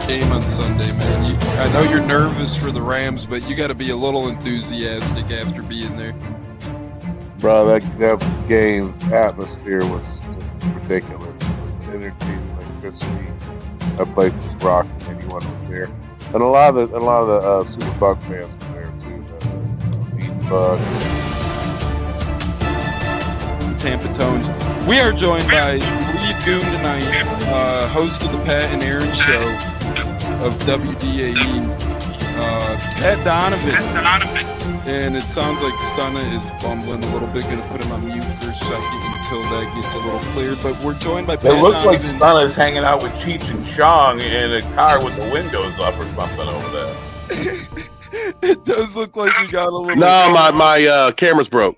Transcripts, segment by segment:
game on Sunday, man. I know you're nervous for the Rams, but you got to be a little enthusiastic after being there. Bro, that game atmosphere was ridiculous. The energy, electricity, that place was rocking. Anyone was there, and a lot of the Super Bucs fans were there too. The Bucs. Tampa Tones. We are joined by Lee Goon tonight, host of the Pat and Aaron Show of WDAE, Pat Donovan. And it sounds like Stunna is bumbling a little bit. Going to put him on mute for a second until that gets a little clear. But we're joined by Pat It looks Donovan. like Stunna's hanging out with Cheech and Chong in a car with the windows up or something over there. It does look like we got a little... No, my camera's broke.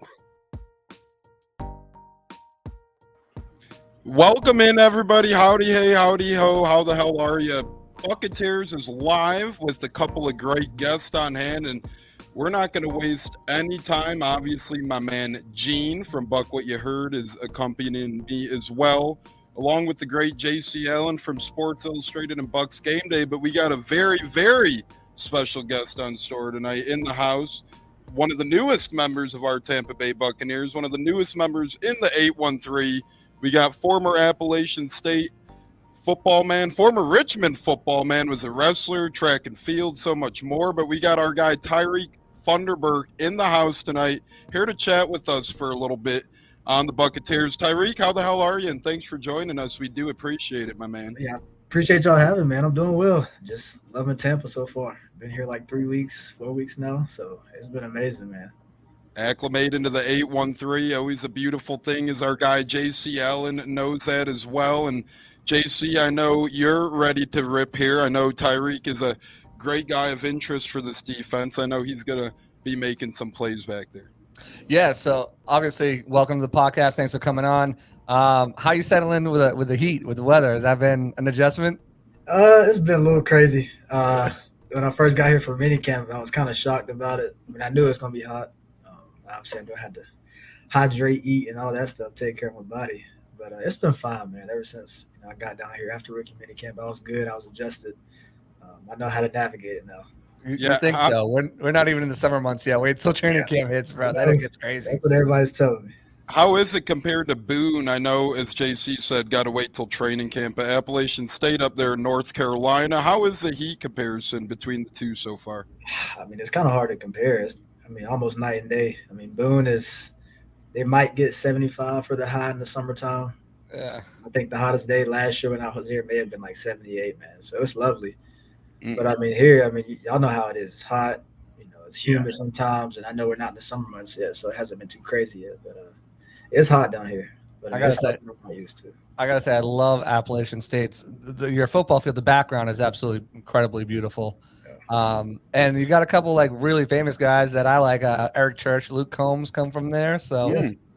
Welcome in, everybody. Howdy, hey, howdy, ho. How the hell are you? Buccaneers is live with a couple of great guests on hand, and we're not going to waste any time. Obviously, my man Gene from Buck What You Heard is accompanying me as well, along with the great JC Allen from Sports Illustrated and Bucks Game Day. But we got a very, very special guest on store tonight in the house. One of the newest members of our Tampa Bay Buccaneers, one of the newest members in the 813. We got former Appalachian State football man, former Richmond football man, was a wrestler, track and field, so much more. But we got our guy Tyrek Funderburk in the house tonight, here to chat with us for a little bit on the Buccaneers. Tyrek, how the hell are you? And thanks for joining us. We do appreciate it, my man. Yeah, appreciate y'all having me, man. I'm doing well. Just loving Tampa so far. Been here like 4 weeks now, so it's been amazing, man. Acclimate into the 813, always a beautiful thing, as our guy JC Allen knows that as well. And JC, I know you're ready to rip here. I know Tyrek is a great guy of interest for this defense. I know he's going to be making some plays back there. Yeah, so obviously, welcome to the podcast. Thanks for coming on. How you settling with the heat, with the weather? Has that been an adjustment? It's been a little crazy. When I first got here for minicamp, I was kind of shocked about it. I mean, I knew it was going to be hot. Obviously, I had to hydrate, eat, and all that stuff, take care of my body. But it's been fine, man. Ever since I got down here after rookie minicamp, I was good. I was adjusted. I know how to navigate it now. You think so? We're not even in the summer months yet. Wait till training camp hits, bro. That gets crazy. That's what everybody's telling me. How is it compared to Boone? I know, as JC said, got to wait till training camp at Appalachian State up there in North Carolina. How is the heat comparison between the two so far? I mean, it's kind of hard to compare. Almost night and day. I mean, Boone they might get 75 for the high in the summertime. Yeah. I think the hottest day last year when I was here may have been like 78, man. So it's lovely. But I mean, here, y'all know how it is. It's hot. It's humid sometimes, and I know we're not in the summer months yet, so it hasn't been too crazy yet. But it's hot down here. But I gotta say, I'm used to. I gotta say, I love Appalachian State's. Your football field, the background is absolutely incredibly beautiful. And you got a couple like really famous guys that I like. Eric Church, Luke Combs come from there. So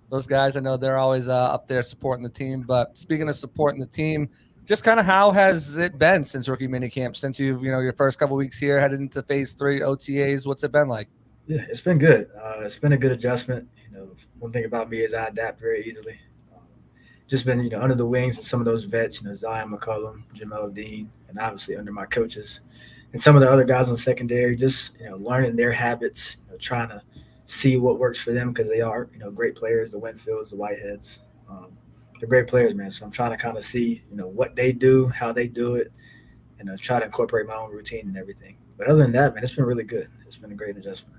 those guys, I know they're always up there supporting the team. But speaking of supporting the team, just kind of how has it been since rookie minicamp? Since you've your first couple weeks here, headed into phase 3 OTAs, what's it been like? Yeah, it's been good. It's been a good adjustment. One thing about me is I adapt very easily. Just been under the wings of some of those vets, Zion McCullum, Jamel Dean, and obviously under my coaches. And some of the other guys in secondary, just learning their habits, trying to see what works for them, because they are great players, the Winfields, the Whiteheads. They're great players, man. So I'm trying to kind of see what they do, how they do it, and try to incorporate my own routine and everything. But other than that, man, it's been really good. It's been a great adjustment.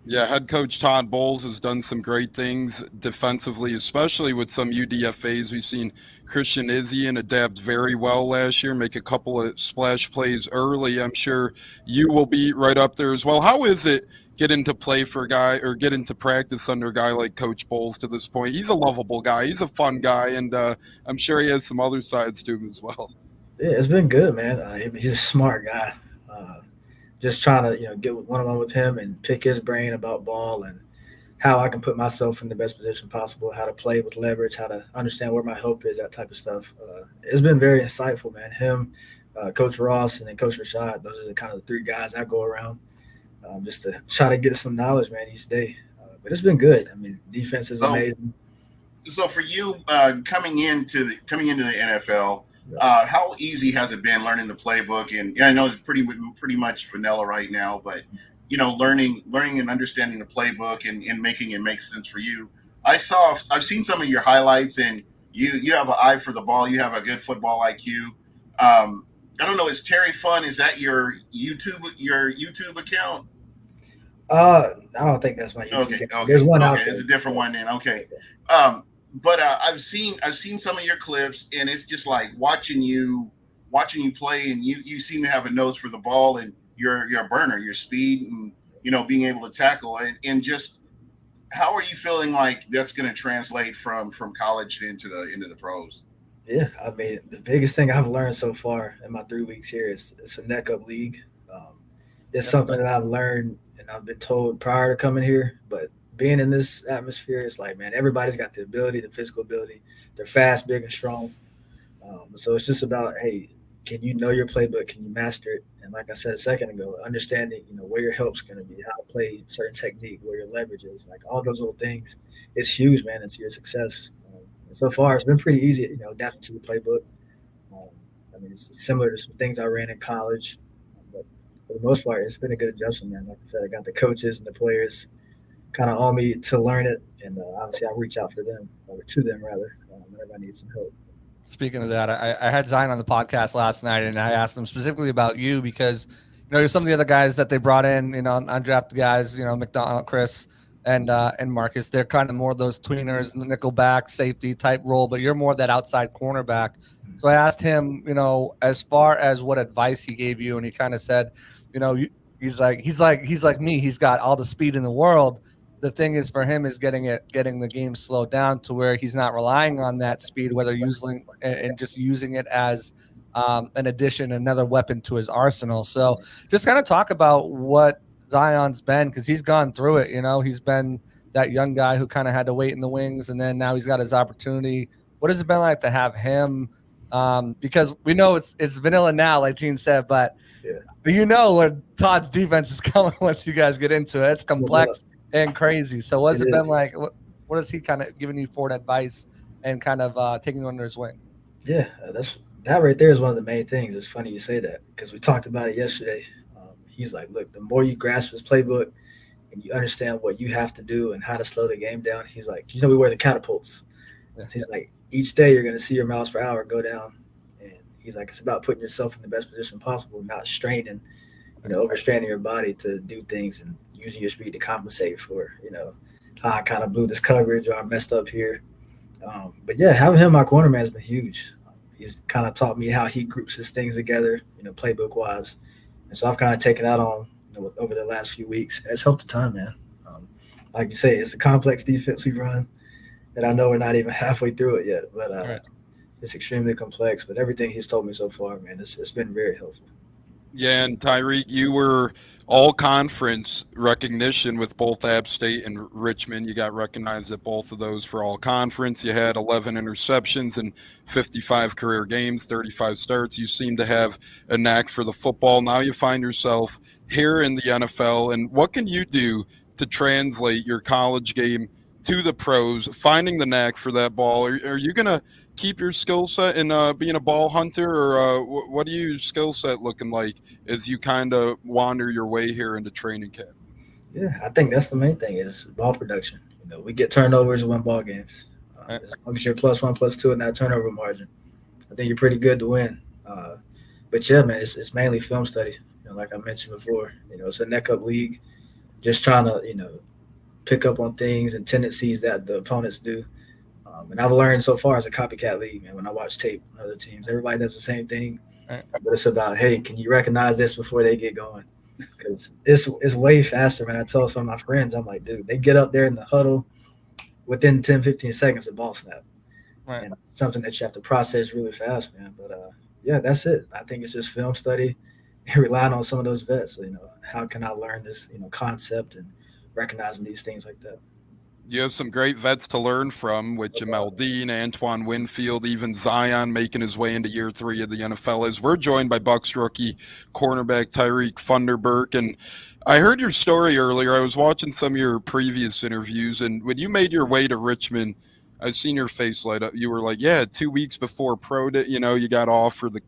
Yeah, head coach Todd Bowles has done some great things defensively, especially with some UDFAs. We've seen Christian Izzian adapt very well last year, make a couple of splash plays early. I'm sure you will be right up there as well. How is it get into play for a guy, or get into practice under a guy like Coach Bowles to this point? He's a lovable guy. He's a fun guy, and I'm sure he has some other sides to him as well. Yeah, it's been good, man. He's a smart guy. Just trying to, get one-on-one with him and pick his brain about ball and how I can put myself in the best position possible, how to play with leverage, how to understand where my help is, that type of stuff. It's been very insightful, man. Him, Coach Ross, and then Coach Rashad, those are the kind of the three guys I go around just to try to get some knowledge, man, each day. But it's been good. Defense is amazing. So for you, coming into the NFL, How easy has it been learning the playbook? And I know it's pretty much vanilla right now, but learning and understanding the playbook and making it make sense for you. I've seen some of your highlights, and you have an eye for the ball. You have a good football IQ. I don't know. Is Terry Fun? Is that your YouTube account? I don't think that's my YouTube. Okay. There's one out there. It's a different one then. Okay. But I've seen some of your clips, and it's just like watching you play, and you seem to have a nose for the ball, and you're a burner, your speed, and being able to tackle, and just how are you feeling like that's going to translate from college into the pros? Yeah, I mean, the biggest thing I've learned so far in my 3 weeks here is it's a neck up league. It's something that I've learned and I've been told prior to coming here, but being in this atmosphere, it's like, man, everybody's got the ability, the physical ability. They're fast, big, and strong. So it's just about, hey, can you know your playbook? Can you master it? And like I said a second ago, understanding, where your help's going to be, how to play certain technique, where your leverage is, like all those little things. It's huge, man, into your success. And so far, it's been pretty easy, adapting to the playbook. I mean, it's similar to some things I ran in college. But for the most part, it's been a good adjustment, man. Like I said, I got the coaches and the players kind of on me to learn it, and obviously I reach out for them, or to them rather, whenever I need some help. Speaking of that, I had Zion on the podcast last night, and I asked him specifically about you because there's some of the other guys that they brought in, undrafted guys, McDonald, Chris, and Marcus. They're kind of more of those tweeners, nickel back, safety type role, but you're more that outside cornerback. So I asked him, as far as what advice he gave you, and he kind of said, he's like me. He's got all the speed in the world. The thing is for him is getting the game slowed down to where he's not relying on that speed, whether using and just using it as an addition, another weapon to his arsenal. So just kind of talk about what Zion's been, because he's gone through it. He's been that young guy who kind of had to wait in the wings, and then now he's got his opportunity. What has it been like to have him? Because we know it's vanilla now, like Gene said, but where Todd's defense is coming once you guys get into it. It's complex and crazy. So what's it been like? What has he kind of given you for advice and kind of taking you under his wing? Yeah, that right there is one of the main things. It's funny you say that because we talked about it yesterday. He's like, look, the more you grasp his playbook and you understand what you have to do and how to slow the game down, he's like, we wear the catapults. He's like, each day you're going to see your miles per hour go down. And he's like, it's about putting yourself in the best position possible, not straining, overstraining your body to do things and using your speed to compensate for, how I kind of blew this coverage or I messed up here. But yeah, having him my corner man has been huge. He's kind of taught me how he groups his things together, playbook wise. And so I've kind of taken that on, over the last few weeks. And it's helped a ton, man. Like you say, it's a complex defense we run that I know we're not even halfway through it yet, but right. It's extremely complex. But everything he's told me so far, man, it's been very helpful. Yeah, and Tyrek, you were all conference recognition with both App State and Richmond. You got recognized at both of those for all conference. You had 11 interceptions and 55 career games, 35 starts. You seem to have a knack for the football. Now you find yourself here in the NFL. And what can you do to translate your college game to the pros, finding the knack for that ball? Are you going to keep your skill set in being a ball hunter, or what are your skill set looking like as you kind of wander your way here into training camp? Yeah, I think that's the main thing is ball production. We get turnovers and win ball games. As long as you're +1, +2 in that turnover margin, I think you're pretty good to win. But yeah, man, it's mainly film study. Like I mentioned before, it's a neck up league. Just trying to, pick up on things and tendencies that the opponents do. And I've learned so far as a copycat league, man, when I watch tape on other teams, everybody does the same thing. Right. But it's about, hey, can you recognize this before they get going? Because it's way faster, man. I tell some of my friends, I'm like, dude, they get up there in the huddle within 10, 15 seconds of ball snap. Right. And it's something that you have to process really fast, man. But, yeah, that's it. I think it's just film study and relying on some of those vets. So, how can I learn this, concept and recognizing these things like that? You have some great vets to learn from with Jamel Dean, Antoine Winfield, even Zion making his way into year 3 of the NFL. As we're joined by Bucs rookie cornerback Tyrek Funderburk. And I heard your story earlier. I was watching some of your previous interviews, and when you made your way to Richmond, I seen your face light up. You were like, yeah, 2 weeks before pro day, you got off for the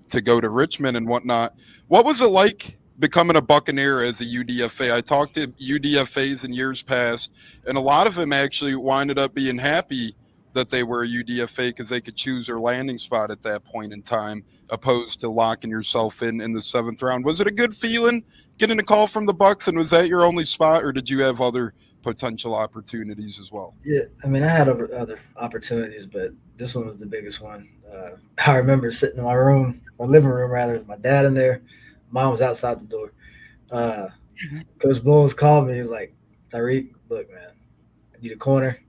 to go to Richmond and whatnot. What was it like becoming a Buccaneer as a UDFA? I talked to UDFAs in years past, and a lot of them actually winded up being happy that they were a UDFA because they could choose their landing spot at that point in time, opposed to locking yourself in the 7th round. Was it a good feeling getting a call from the Bucs, and was that your only spot, or did you have other potential opportunities as well? Yeah, I mean, I had other opportunities, but this one was the biggest one. I remember sitting in my living room rather, with my dad in there. Mom was outside the door. Coach Bowles called me. He was like, "Tyrek, look, man, I need a corner.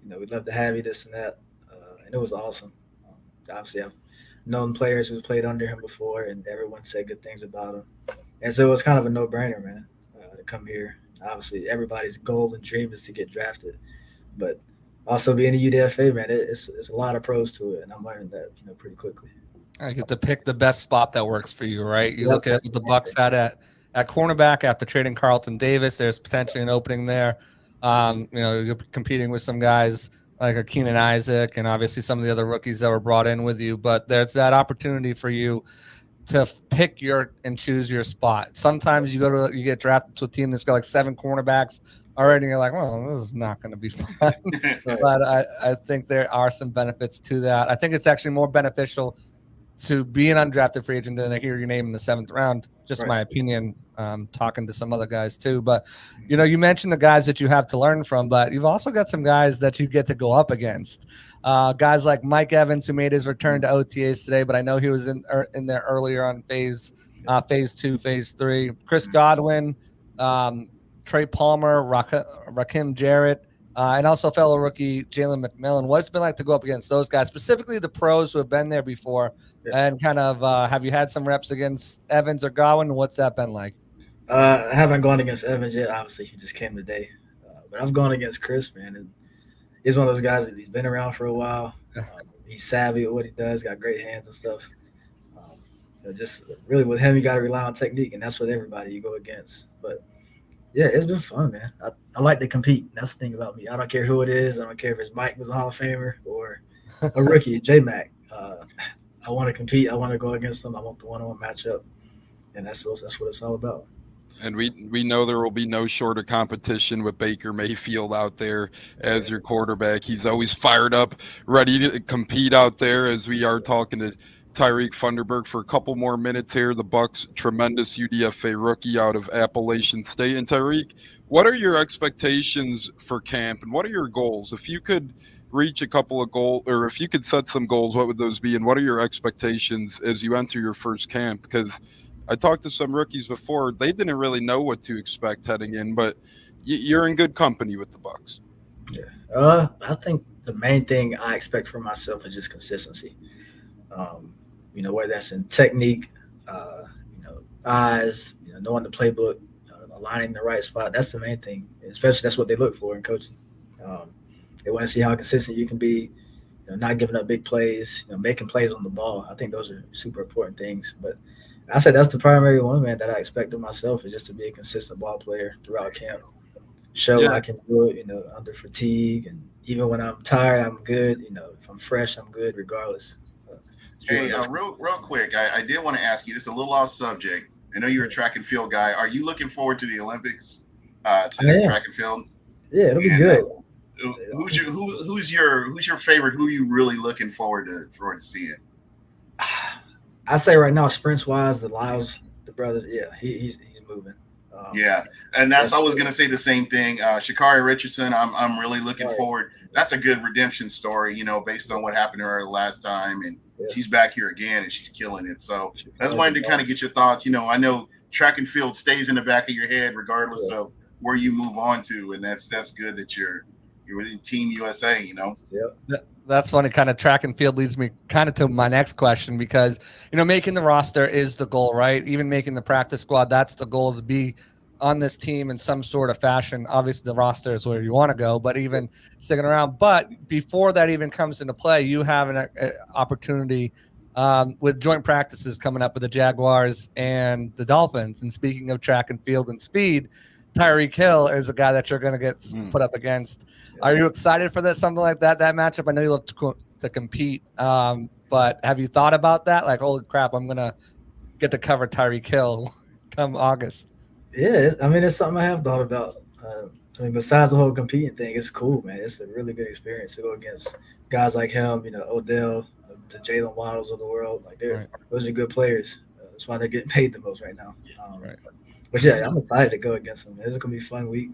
We'd love to have you, this and that." And it was awesome. Obviously, I've known players who've played under him before, and everyone said good things about him. And so it was kind of a no-brainer, man, to come here. Obviously, everybody's goal and dream is to get drafted, but also being a UDFA, man, it's a lot of pros to it, and I'm learning that pretty quickly. I get to pick the best spot that works for you, right? You look at what the Bucs had at cornerback after trading Carlton Davis. There's potentially an opening there. You're competing with some guys like a Keenan Isaac and obviously some of the other rookies that were brought in with you. But there's that opportunity for you to pick and choose your spot. Sometimes you get drafted to a team that's got like 7 cornerbacks already, and you're like, well, this is not going to be fun. But I think there are some benefits to that. I think it's actually more beneficial to be an undrafted free agent than to hear your name in the 7th round. Just my opinion, talking to some other guys too. But, you mentioned the guys that you have to learn from, but you've also got some guys that you get to go up against. Guys like Mike Evans, who made his return to OTAs today, but I know he was in there earlier on phase 2, phase 3. Chris Godwin, Trey Palmer, Rakim Jarrett, and also fellow rookie Jalen McMillan. What's it been like to go up against those guys, specifically the pros who have been there before? And kind of have you had some reps against Evans or Godwin? What's that been like? I haven't gone against Evans yet. Obviously, he just came today. But I've gone against Chris, man. And he's one of those guys that he's been around for a while. He's savvy at what he does, got great hands and stuff. Just really with him, you got to rely on technique, and that's with everybody you go against. But, yeah, it's been fun, man. I like to compete. That's the thing about me. I don't care who it is. I don't care if it's Mike was a Hall of Famer or a rookie, J-Mac. I want to compete. I want to go against them. I want the one-on-one matchup, and that's what it's all about. And we know there will be no shorter competition with Baker Mayfield out there as your quarterback. He's always fired up, ready to compete out there. As we are talking to Tyrek Funderburk for a couple more minutes here, the Bucs' tremendous UDFA rookie out of Appalachian State. And Tyrek, what are your expectations for camp, and what are your goals? If you could reach a couple of goals, or if you could set some goals, what would those be, and what are your expectations as you enter your first camp? Because I talked to some rookies before, they didn't really know what to expect heading in, but you're in good company with the Bucs. Yeah, I think the main thing I expect from myself is just consistency. Whether that's in technique, eyes, knowing the playbook, aligning the right spot. That's the main thing. Especially that's what they look for in coaching. They want to see how consistent you can be, not giving up big plays, making plays on the ball. I think those are super important things. But I said that's the primary one, man, that I expect of myself is just to be a consistent ball player throughout camp. Show I can do it, under fatigue. And even when I'm tired, I'm good. If I'm fresh, I'm good regardless. Hey, real quick, I did want to ask you, this is a little off subject. I know you're a track and field guy. Are you looking forward to the Olympics, track and field? Yeah, it'll be good. Who's your favorite? Who are you really looking forward to seeing? I say right now, sprints wise, the Lyles, the brother, he's moving. And I was gonna say the same thing. Sha'Carri Richardson, I'm really looking forward. That's a good redemption story, based on what happened to her last time, and she's back here again and she's killing it. So I just wanted to kind of get your thoughts. I know track and field stays in the back of your head regardless of where you move on to, and that's good that you're within Team USA. That's funny. Kind of track and field leads me kind of to my next question, because making the roster is the goal, right? Even making the practice squad, that's the goal, to be on this team in some sort of fashion. Obviously the roster is where you want to go, but even sticking around. But before that even comes into play, you have an opportunity with joint practices coming up with the Jaguars and the Dolphins. And speaking of track and field and speed, Tyreek Hill is a guy that you're going to get put up against. Are you excited for that? Something like that matchup? I know you love to compete, but have you thought about that? Like, holy crap, I'm going to get to cover Tyreek Hill come August. Yeah, I mean, it's something I have thought about. I mean, besides the whole competing thing, it's cool, man. It's a really good experience to go against guys like him, Odell, the Jalen Waddles of the world. Like, those are good players. That's why they're getting paid the most right now. But yeah, I'm excited to go against them. It's going to be a fun week.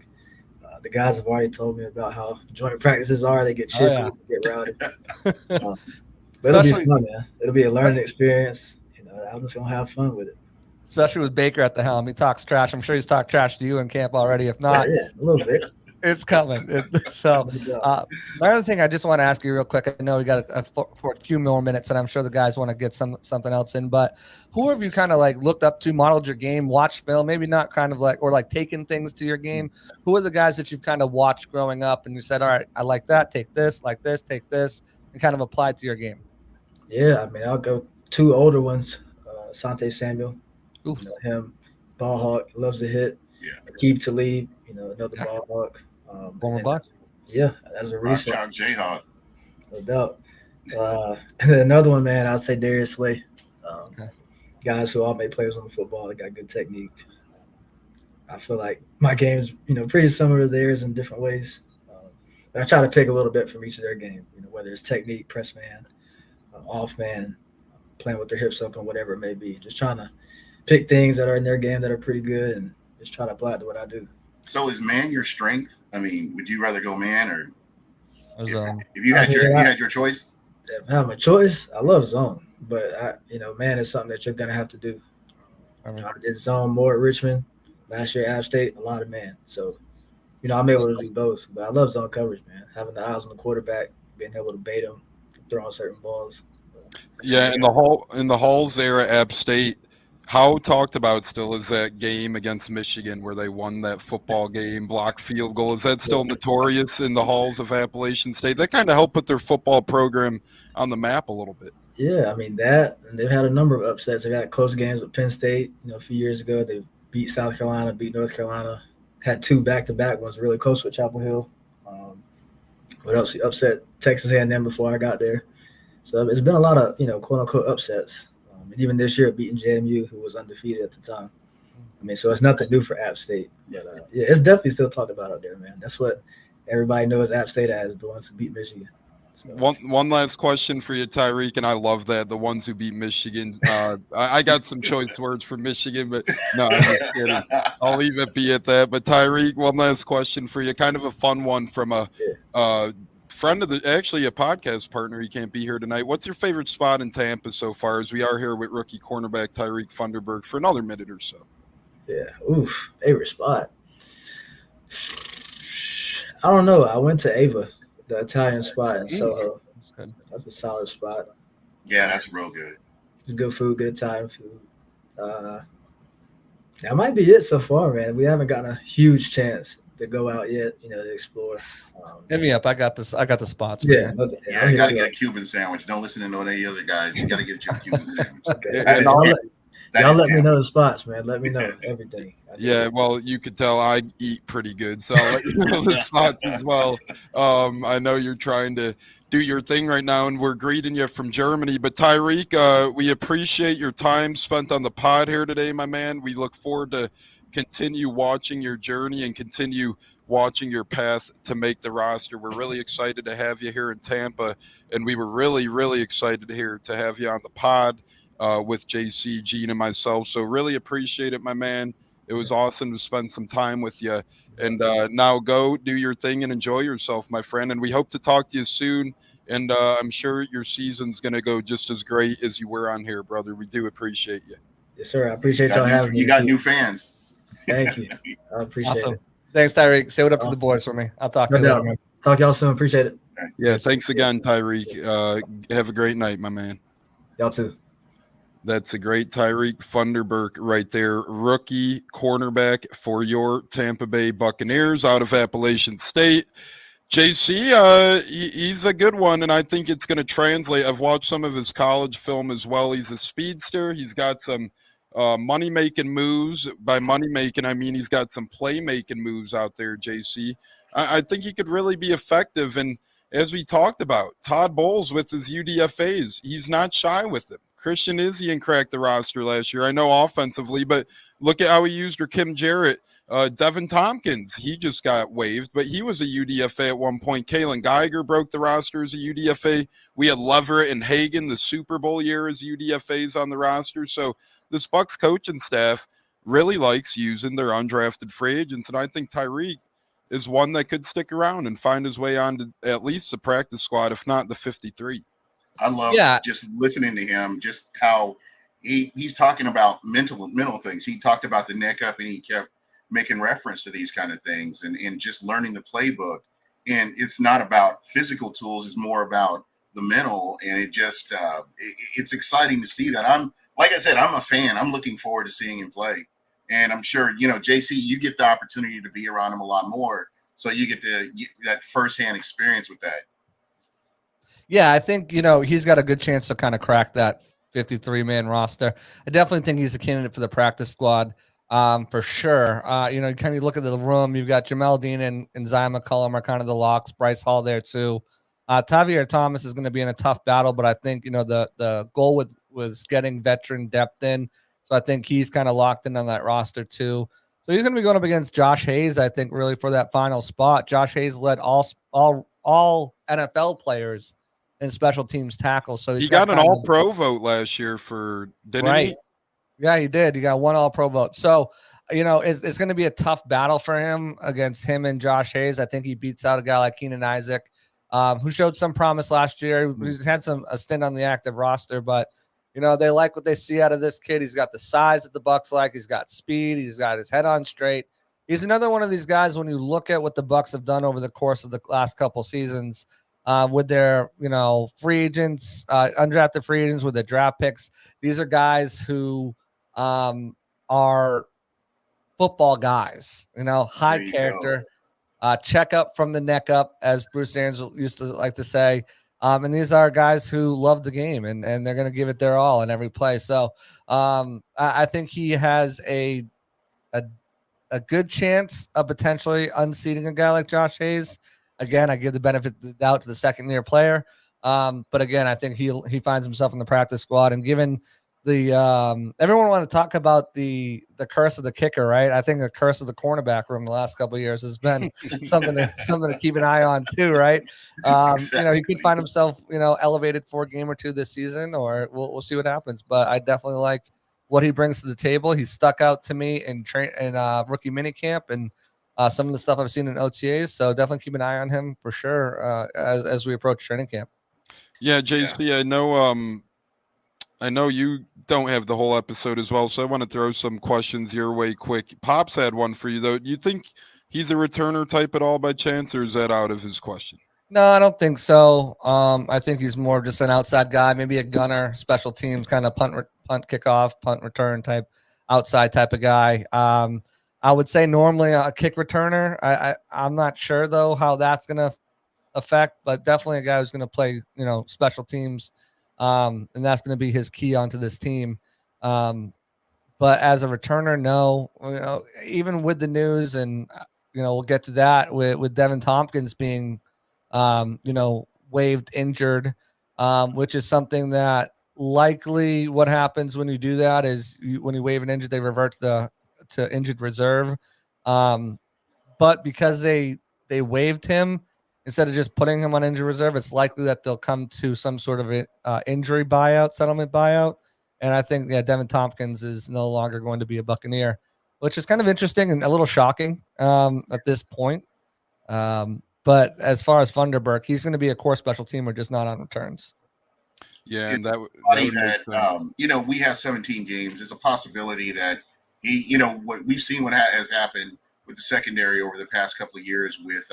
The guys have already told me about how joint practices are. They get chippy, get rowdy. But it'll be fun, man. It'll be a learning experience. I'm just going to have fun with it. Especially with Baker at the helm. He talks trash. I'm sure he's talked trash to you in camp already. If not, a little bit. It's coming. My other thing I just want to ask you real quick. I know we got for a few more minutes, and I'm sure the guys want to get something else in. But who have you kind of like looked up to, modeled your game, watched film, maybe not kind of like, or like taken things to your game? Who are the guys that you've kind of watched growing up, and you said, all right, I like that. Take this, like this, take this, and kind of apply it to your game? Yeah, I mean, I'll go two older ones. Sante Samuel. Him, ball hawk, loves to hit. Yeah. Keep to lead, another ball hawk. Former Bucs. Yeah, as a recent. Jayhawk. No doubt. And then another one, man, I'd say Darius Slay. Guys who all made players on the football. They got good technique. I feel like my game is, pretty similar to theirs in different ways. But I try to pick a little bit from each of their game, whether it's technique, press man, off man, playing with their hips up and whatever it may be. Just trying to pick things that are in their game that are pretty good and just try to apply it to what I do. So is man your strength? I mean, would you rather go man or if you had your choice? If I have a choice, I love zone, but man is something that you're gonna have to do. I did zone more at Richmond last year, App State, a lot of man. So, I'm able to do both, but I love zone coverage, man. Having the eyes on the quarterback, being able to bait him, throw on certain balls. Yeah, in the halls there at App State, how talked about still is that game against Michigan where they won that football game, block field goal? Is that still notorious in the halls of Appalachian State? That kind of helped put their football program on the map a little bit. Yeah, I mean that, and they've had a number of upsets. They've had close games with Penn State. A few years ago, they beat South Carolina, beat North Carolina. Had two back-to-back ones really close with Chapel Hill. What else? He upset Texas A&M before I got there. So it's been a lot of quote-unquote upsets. And even this year, beating JMU, who was undefeated at the time. I mean, so it's nothing new for App State. But, it's definitely still talked about out there, man. That's what everybody knows App State as, the ones who beat Michigan. So. One last question for you, Tyreek, and I love that, the ones who beat Michigan. I got some choice words for Michigan, but no, I'm just kidding. I'll leave it be at that. But, Tyreek, one last question for you, kind of a fun one from a friend of actually a podcast partner. He can't be here tonight. What's your favorite spot in Tampa so far, as we are here with rookie cornerback Tyrek Funderburk for another minute or so? Yeah, favorite spot. I don't know. I went to Ava, the Italian spot in Soho. That's a solid spot. Yeah, that's real good. It's good food, good Italian food. That might be it so far, man. We haven't gotten a huge chance to go out yet, to explore. Hit me up. I got this. I got the spots. Yeah, you got to get a Cuban sandwich. Don't listen to no any other guys. You got to get your Cuban sandwich. Y'all let me know the spots, man. Let me know everything. Yeah, well, you could tell I eat pretty good, so I'll let you know the spots as well. I know you're trying to do your thing right now, and we're greeting you from Germany. But Tyreek, we appreciate your time spent on the pod here today, my man. We look forward to continue watching your journey and continue watching your path to make the roster. We're really excited to have you here in Tampa, and we were really, really excited to have you on the pod with JC, Gene, and myself. So really appreciate it, my man. It was awesome to spend some time with you. And now go do your thing and enjoy yourself, my friend. And we hope to talk to you soon. And I'm sure your season's going to go just as great as you were on here, brother. We do appreciate you. Yes, sir. I appreciate y'all having me. You got new fans. Thank you. I appreciate it. Thanks, Tyreek. Say what up to the boys for me. I'll talk to you later, man. Talk to y'all soon. Appreciate it. Yeah, thanks again, Tyreek. Have a great night, my man. Y'all too. That's a great Tyrek Funderburk right there, rookie cornerback for your Tampa Bay Buccaneers out of Appalachian State. JC, he's a good one, and I think it's going to translate. I've watched some of his college film as well. He's a speedster. He's got some money making moves. By money making, I mean he's got some play making moves out there, JC. I think he could really be effective. And as we talked about, Todd Bowles with his UDFAs, he's not shy with them. Christian Izzy cracked the roster last year. I know offensively, but look at how he used Rakim Jarrett. Devin Tompkins, he just got waived, but he was a UDFA at one point. Kalen Geiger broke the roster as a UDFA. We had Leverett and Hagan, the Super Bowl year, as UDFAs on the roster. So this Bucs coaching staff really likes using their undrafted free agents, and I think Tyrek is one that could stick around and find his way on to at least the practice squad, if not the 53. I love just listening to him, just how he's talking about mental things. He talked about the neck up, and he kept making reference to these kind of things, and just learning the playbook. And it's not about physical tools; it's more about the mental. And it just it's exciting to see that. Like I said, I'm a fan. I'm looking forward to seeing him play. And I'm sure, JC, you get the opportunity to be around him a lot more, so you get that firsthand experience with that. Yeah, I think, he's got a good chance to kind of crack that 53-man roster. I definitely think he's a candidate for the practice squad, for sure. You kind of look at the room. You've got Jamel Dean and Zion McCollum are kind of the locks. Bryce Hall there too. Tavier Thomas is going to be in a tough battle, but I think, the goal was getting veteran depth in. So I think he's kind of locked in on that roster too. So he's going to be going up against Josh Hayes, I think, really for that final spot. Josh Hayes led all NFL players in special teams tackles. So he got an all-pro vote last year didn't he? Yeah, he did. He got one all-pro vote. So, it's going to be a tough battle for him against him and Josh Hayes. I think he beats out a guy like Keenan Isaac, who showed some promise last year. He had a stint on the active roster, but they like what they see out of this kid. He's got the size that the Bucs like. He's got speed. He's got his head on straight. He's another one of these guys, when you look at what the Bucs have done over the course of the last couple seasons, with their, free agents, undrafted free agents, with their draft picks. These are guys who are football guys, high character, check up from the neck up, as Bruce Arians used to like to say. And these are guys who love the game, and they're going to give it their all in every play. So I think he has a good chance of potentially unseating a guy like Josh Hayes. Again, I give the benefit of the doubt to the second-year player. But again, I think he finds himself in the practice squad. And given the everyone want to talk about the curse of the kicker, right? I think the curse of the cornerback room the last couple of years has been something to keep an eye on too, right? Exactly. He could find himself, elevated for a game or two this season, or we'll see what happens. But I definitely like what he brings to the table. He's stuck out to me in rookie minicamp and some of the stuff I've seen in OTAs. So definitely keep an eye on him for sure as we approach training camp. Yeah, JC, I know you don't have the whole episode as well, so I want to throw some questions your way quick. Pops had one for you, though. Do you think he's a returner type at all by chance, or is that out of his question? No, I don't think so. I think he's more just an outside guy, maybe a gunner, special teams, kind of punt kickoff, punt return type, outside type of guy. I would say normally a kick returner. I'm not sure, though, how that's going to affect, but definitely a guy who's going to play, special teams. And that's going to be his key onto this team. But as a returner, no, even with the news, and, we'll get to that with Devin Tompkins being, waived injured, which is something that likely what happens when you do that is when you waive an injured, they revert to injured reserve. But because they waived him, instead of just putting him on injured reserve, it's likely that they'll come to some sort of injury buyout, settlement buyout. And I think, Devin Tompkins is no longer going to be a Buccaneer, which is kind of interesting and a little shocking at this point. But as far as Funderburk, he's going to be a core special teamer, just not on returns. Yeah, and that we have 17 games. There's a possibility that what we've seen has happened with the secondary over the past couple of years with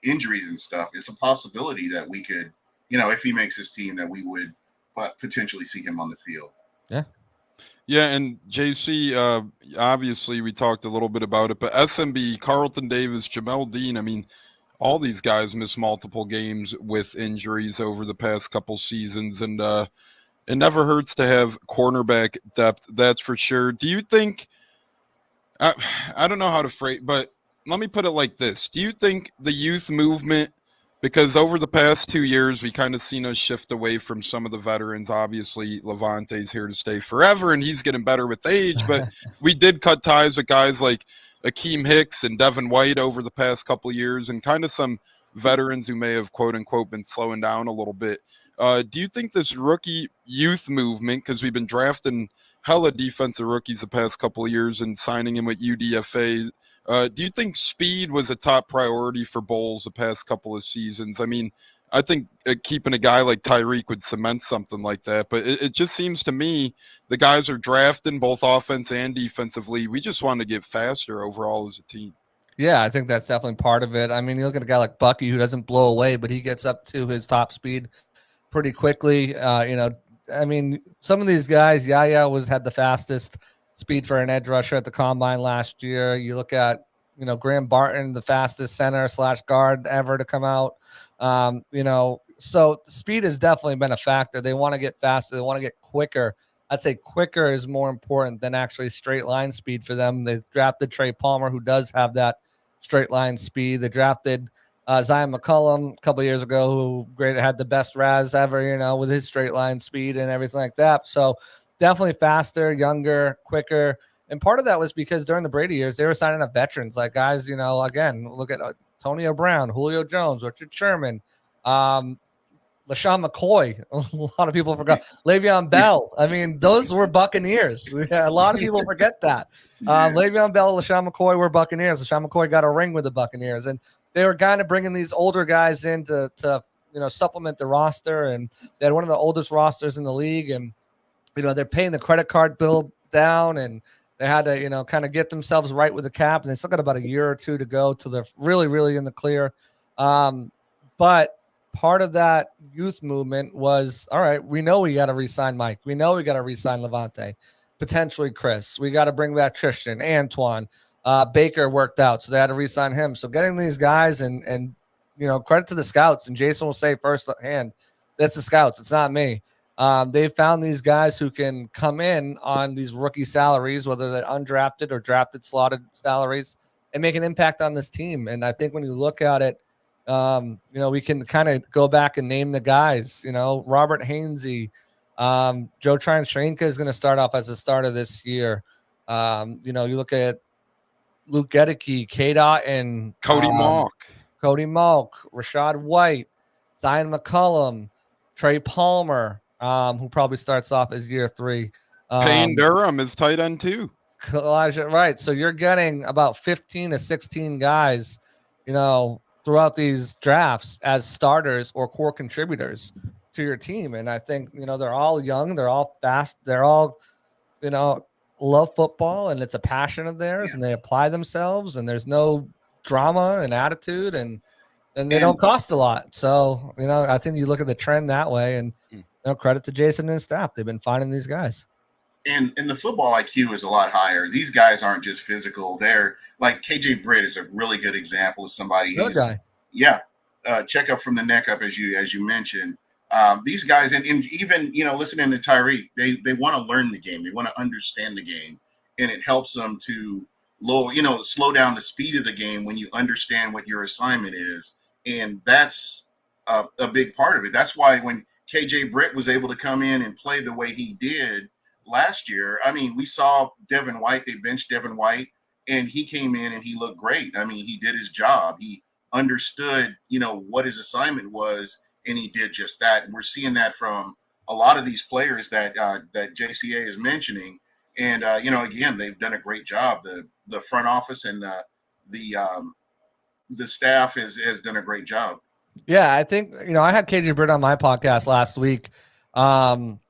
injuries and stuff. It's a possibility that we could, if he makes his team, that we would potentially see him on the field. Yeah. Yeah, and JC, obviously we talked a little bit about it, but SMB, Carlton Davis, Jamel Dean, I mean, all these guys miss multiple games with injuries over the past couple seasons. And it never hurts to have cornerback depth. That's for sure. Do you think? I don't know how to phrase, but let me put it like this: do you think the youth movement? Because over the past 2 years, we kind of seen us shift away from some of the veterans. Obviously, Levante's here to stay forever, and he's getting better with age. But we did cut ties with guys like Akeem Hicks and Devin White over the past couple of years, and kind of some veterans who may have, quote unquote, been slowing down a little bit. Do you think this rookie youth movement, because we've been drafting hella defensive rookies the past couple of years and signing him with UDFA, do you think speed was a top priority for Bowles the past couple of seasons? I mean, I think keeping a guy like Tyrek would cement something like that, but it just seems to me the guys are drafting both offense and defensively. We just want to get faster overall as a team. Yeah, I think that's definitely part of it. I mean, you look at a guy like Bucky who doesn't blow away, but he gets up to his top speed pretty quickly. I mean, some of these guys, Yaya had the fastest speed for an edge rusher at the combine last year. You look at, Graham Barton, the fastest center/guard ever to come out. So speed has definitely been a factor. They want to get faster. They want to get quicker. I'd say quicker is more important than actually straight line speed for them. They drafted Trey Palmer, who does have that straight line speed. They drafted Zion McCollum a couple of years ago, who had the best RAS ever, with his straight line speed and everything like that. So definitely faster, younger, quicker. And part of that was because during the Brady years, they were signing up veterans, like guys, again, look at Antonio Brown, Julio Jones, Richard Sherman, LaShawn McCoy. A lot of people forgot. Le'Veon Bell. I mean, those were Buccaneers. Yeah, a lot of people forget that. Le'Veon Bell, LaShawn McCoy were Buccaneers. LaShawn McCoy got a ring with the Buccaneers. And they were kind of bringing these older guys in to supplement the roster. And they had one of the oldest rosters in the league. And, they're paying the credit card bill down, and they had to, kind of get themselves right with the cap. And they still got about a year or two to go till they're really, really in the clear. But part of that youth movement was, all right, we know we got to re-sign Mike. We know we got to re-sign Levante, potentially Chris. We got to bring back Tristan, Antoine. Baker worked out, so they had to re-sign him. So getting these guys and credit to the scouts, and Jason will say firsthand, that's the scouts. It's not me. They found these guys who can come in on these rookie salaries, whether they're undrafted or drafted slotted salaries, and make an impact on this team. And I think when you look at it, we can kind of go back and name the guys, Robert Hainsey, Joe Tryon-Shrinka is going to start off as a starter this year. You look at Luke Gedeke, K-Dot, and Cody Malk, Rashad White, Zion McCollum, Trey Palmer, who probably starts off as year 3. Payne Durham is tight end too. Right. So you're getting about 15 to 16 guys, throughout these drafts as starters or core contributors to your team. And I think, they're all young, they're all fast, they're all, love football, and it's a passion of theirs, and they apply themselves, and there's no drama and attitude, and they don't cost a lot. So, I think you look at the trend that way, and credit to Jason and his staff. They've been finding these guys. And the football IQ is a lot higher. These guys aren't just physical. They're like KJ Britt is a really good example of somebody Good guy. Yeah. Check up from the neck up, as you mentioned. These guys, and even, listening to Tyrek, they want to learn the game. They want to understand the game, and it helps them to slow down the speed of the game when you understand what your assignment is. And that's a big part of it. That's why when KJ Britt was able to come in and play the way he did last year, I mean, we saw Devin White, they benched Devin White, and he came in and he looked great. I mean, he did his job. He understood, what his assignment was, and he did just that. And we're seeing that from a lot of these players that JCA is mentioning. And, again, they've done a great job. The front office and the staff has done a great job. Yeah, I think, I had KJ Britt on my podcast last week, and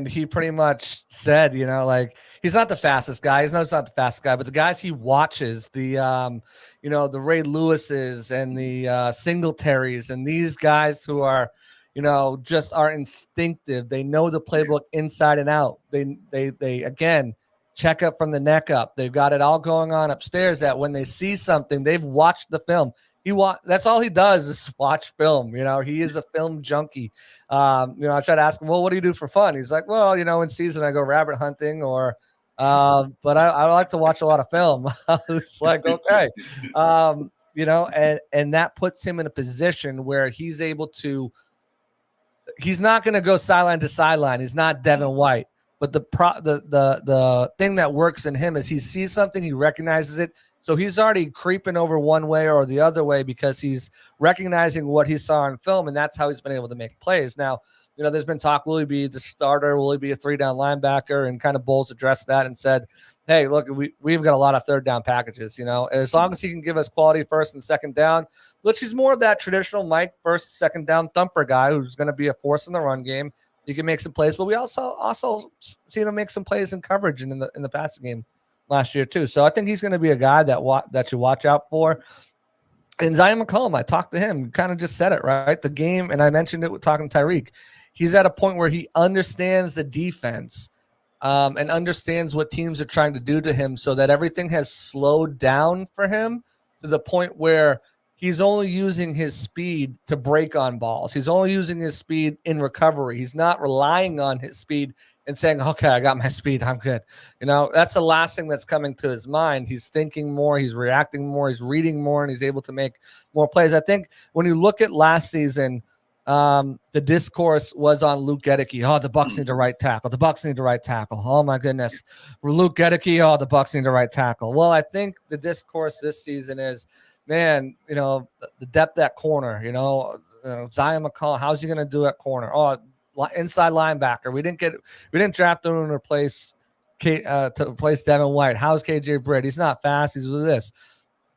he pretty much said, he's not the fastest guy. He's not the fastest guy, but the guys he watches, the Ray Lewises and the Singletaries, and these guys who are, just are instinctive. They know the playbook inside and out. They again, checkup from the neck up. They've got it all going on upstairs that when they see something, they've watched the film. That's all he does is watch film. He is a film junkie. I try to ask him, well, what do you do for fun? He's like, well, in season I go rabbit hunting but I like to watch a lot of film. It's like, okay. And that puts him in a position where he's able to, he's not going to go sideline to sideline. He's not Devin White, but the thing that works in him is he sees something, he recognizes it. So he's already creeping over one way or the other way because he's recognizing what he saw in film, and that's how he's been able to make plays. Now, there's been talk, will he be the starter? Will he be a 3-down linebacker? And kind of Bowles addressed that and said, hey, look, we've got a lot of 3rd-down packages, as long as he can give us quality 1st and 2nd down, which he's more of that traditional Mike 1st, 2nd down thumper guy who's going to be a force in the run game. He can make some plays, but we also seen him make some plays in coverage and in the passing game last year too. So I think he's going to be a guy that you watch out for. And Zion McCollum, I talked to him, kind of just said it, right? The game, and I mentioned it with talking to Tyrek. He's at a point where he understands the defense and understands what teams are trying to do to him, so that everything has slowed down for him to the point where he's only using his speed to break on balls. He's only using his speed in recovery. He's not relying on his speed and saying, okay, I got my speed, I'm good. That's the last thing that's coming to his mind. He's thinking more, he's reacting more, he's reading more, and he's able to make more plays. I think when you look at last season, the discourse was on Luke Gedeke. Oh, the Bucs need a right tackle. The Bucs need a right tackle. Oh my goodness. Luke Gedeke, oh, the Bucs need a right tackle. Well, I think the discourse this season is, man, the depth at corner, Zion McCollum, how's he going to do at corner? Oh, inside linebacker. We didn't draft him to replace Devin White. How's KJ Britt? He's not fast. He's with this.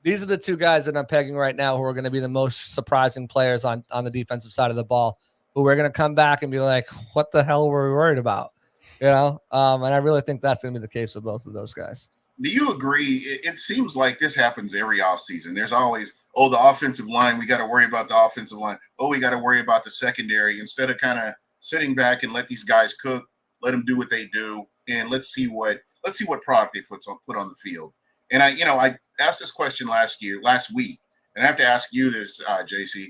These are the 2 guys that I'm pegging right now who are going to be the most surprising players on the defensive side of the ball, who we're going to come back and be like, what the hell were we worried about? And I really think that's going to be the case with both of those guys. Do you agree? It seems like this happens every offseason. There's always, the offensive line, we got to worry about the offensive line. We got to worry about the secondary, instead of kind of sitting back and let these guys cook, let them do what they do, and let's see what product they put on the field. And I asked this question last week, and I have to ask you this, JC.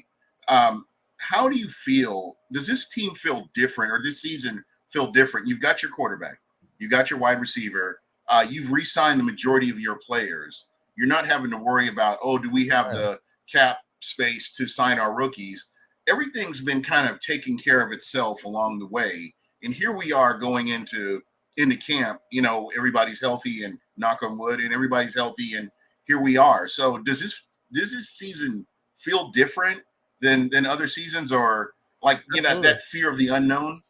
How do you feel? Does this team feel different, or this season feel different? You've got your quarterback, you got your wide receiver, you've re-signed the majority of your players. You're not having to worry about, do we have the cap space to sign our rookies? Everything's been kind of taking care of itself along the way, and here we are going into camp. Everybody's healthy, and knock on wood, and everybody's healthy, and here we are. So does this season feel different than other seasons, or like that fear of the unknown?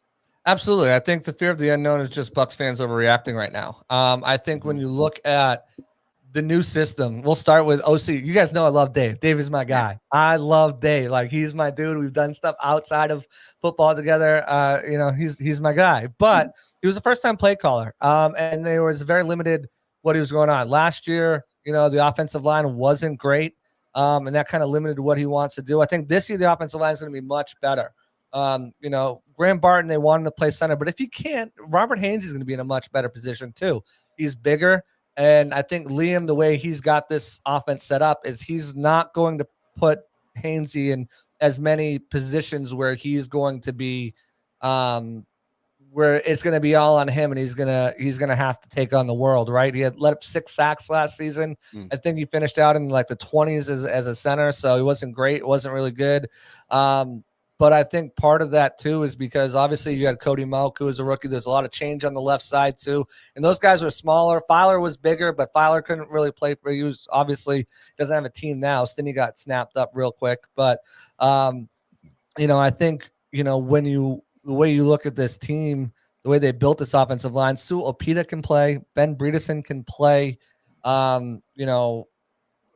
Absolutely. I think the fear of the unknown is just Bucs fans overreacting right now. I think when you look at the new system, we'll start with OC. You guys know I love Dave. Dave is my guy. I love Dave. Like, he's my dude. We've done stuff outside of football together. He's my guy. But he was a first-time play caller, and there was very limited what he was going on. Last year, the offensive line wasn't great, and that kind of limited what he wants to do. I think this year the offensive line is going to be much better. Graham Barton, they wanted to play center, but if he can't, Robert Haynes is going to be in a much better position too. He's bigger, and I think Liam, the way he's got this offense set up, is he's not going to put Hainsey in as many positions where he's going to be where it's going to be all on him, and he's going to have to take on the world, right? He had let up 6 sacks last season. I think he finished out in like the 20s as a center, so he wasn't great. It wasn't really good. But I think part of that too is because obviously you had Cody Moak, who was a rookie. There's a lot of change on the left side too, and those guys were smaller. Filer was bigger, but Filer couldn't really play for. He was obviously doesn't have a team now. Stinney got snapped up real quick, but I think when the way you look at this team, the way they built this offensive line, Sue Opita can play, Ben Bredeson can play. Opita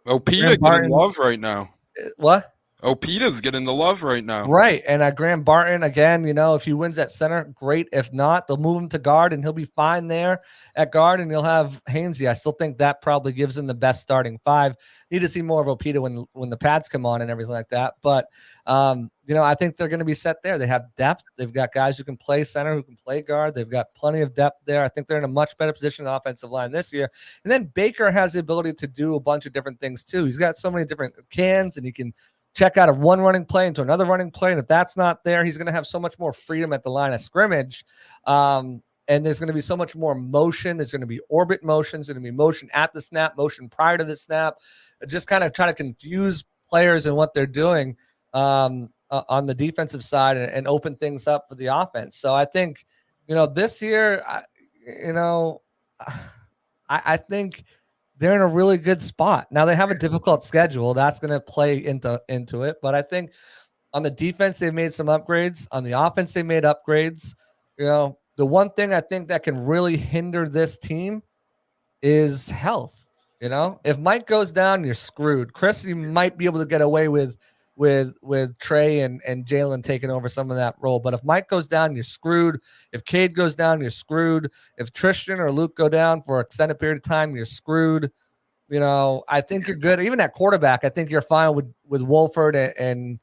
getting love right now. What? Opita's getting the love right now. Right. And Graham Barton, again, if he wins at center, great. If not, they'll move him to guard and he'll be fine there at guard, and he'll have Hainsey. I still think that probably gives him the best starting five. Need to see more of Opita when the pads come on and everything like that. But, I think they're going to be set there. They have depth. They've got guys who can play center, who can play guard. They've got plenty of depth there. I think they're in a much better position in the offensive line this year. And then Baker has the ability to do a bunch of different things too. He's got so many different cans, and he can check out of one running play into another running play. And if that's not there, he's going to have so much more freedom at the line of scrimmage. And there's going to be so much more motion. There's going to be orbit motion. There's going to be motion at the snap, motion prior to the snap. Just kind of trying to confuse players and what they're doing on the defensive side and open things up for the offense. So I think, this year, I think they're in a really good spot. Now they have a difficult schedule. That's going to play into it. But I think on the defense, they've made some upgrades. On the offense, they made upgrades. The one thing I think that can really hinder this team is health. If Mike goes down, you're screwed. Chris, you might be able to get away with Trey and Jalen taking over some of that role. But if Mike goes down, you're screwed. If Cade goes down, you're screwed. If Tristan or Luke go down for an extended period of time, you're screwed. I think you're good. Even at quarterback, I think you're fine with Wolford and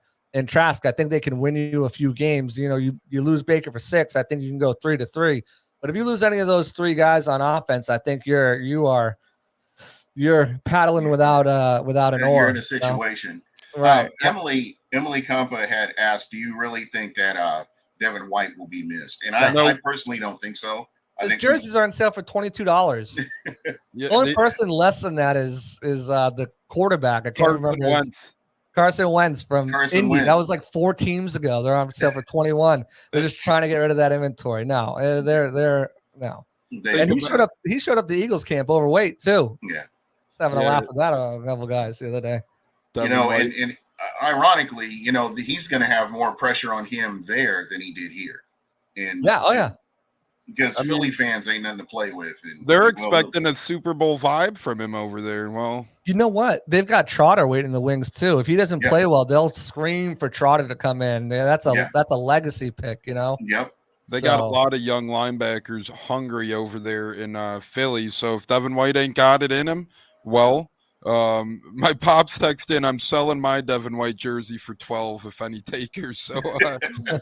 Trask. I think they can win you a few games. You lose Baker for 6. I think you can go 3-3. But if you lose any of those 3 guys on offense, I think you're paddling without an oar. You're in a situation. Right. Emily Compa had asked, do you really think that Devin White will be missed? And I personally don't think so. I think jerseys are on sale for $22. Yeah, the only person less than that is the quarterback. I can't remember. Carson Wentz from Indy. Wentz. That was like 4 teams ago. They're on sale for 21. They're just trying to get rid of that inventory. No, they're no. And he showed up. He showed up to Eagles camp overweight too. Yeah, just having a laugh at that a couple guys the other day. And ironically, he's going to have more pressure on him there than he did here. And because Philly fans ain't nothing to play with. And they're expecting a Super Bowl vibe from him over there. Well, you know what? They've got Trotter waiting in the wings too. If he doesn't play well, they'll scream for Trotter to come in. That's a legacy pick. Yep. They got a lot of young linebackers hungry over there in Philly. So if Devin White ain't got it in him, well. My pops texted in, I'm selling my Devin White jersey for 12 if any takers. So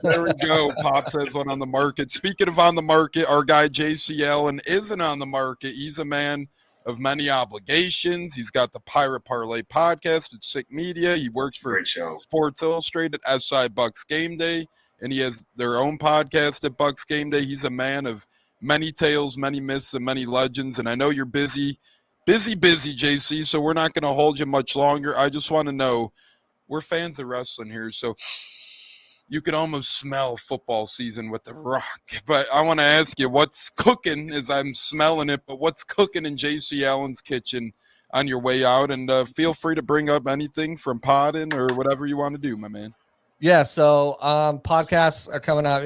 there we go. Pops has one on the market. Speaking of on the market, our guy JC Allen isn't on the market. He's a man of many obligations. He's got the Pirate Parlay podcast at Sick Media. He works for Sports Illustrated, SI Bucs Game Day, and he has their own podcast at Bucs Game Day. He's a man of many tales, many myths, and many legends. And I know you're busy, JC, so we're not going to hold you much longer. I just want to know, we're fans of wrestling here, so you can almost smell football season with The Rock. But I want to ask you, what's cooking, as I'm smelling it, but what's cooking in JC Allen's kitchen on your way out? And feel free to bring up anything from podding or whatever you want to do, my man. Yeah, so podcasts are coming out,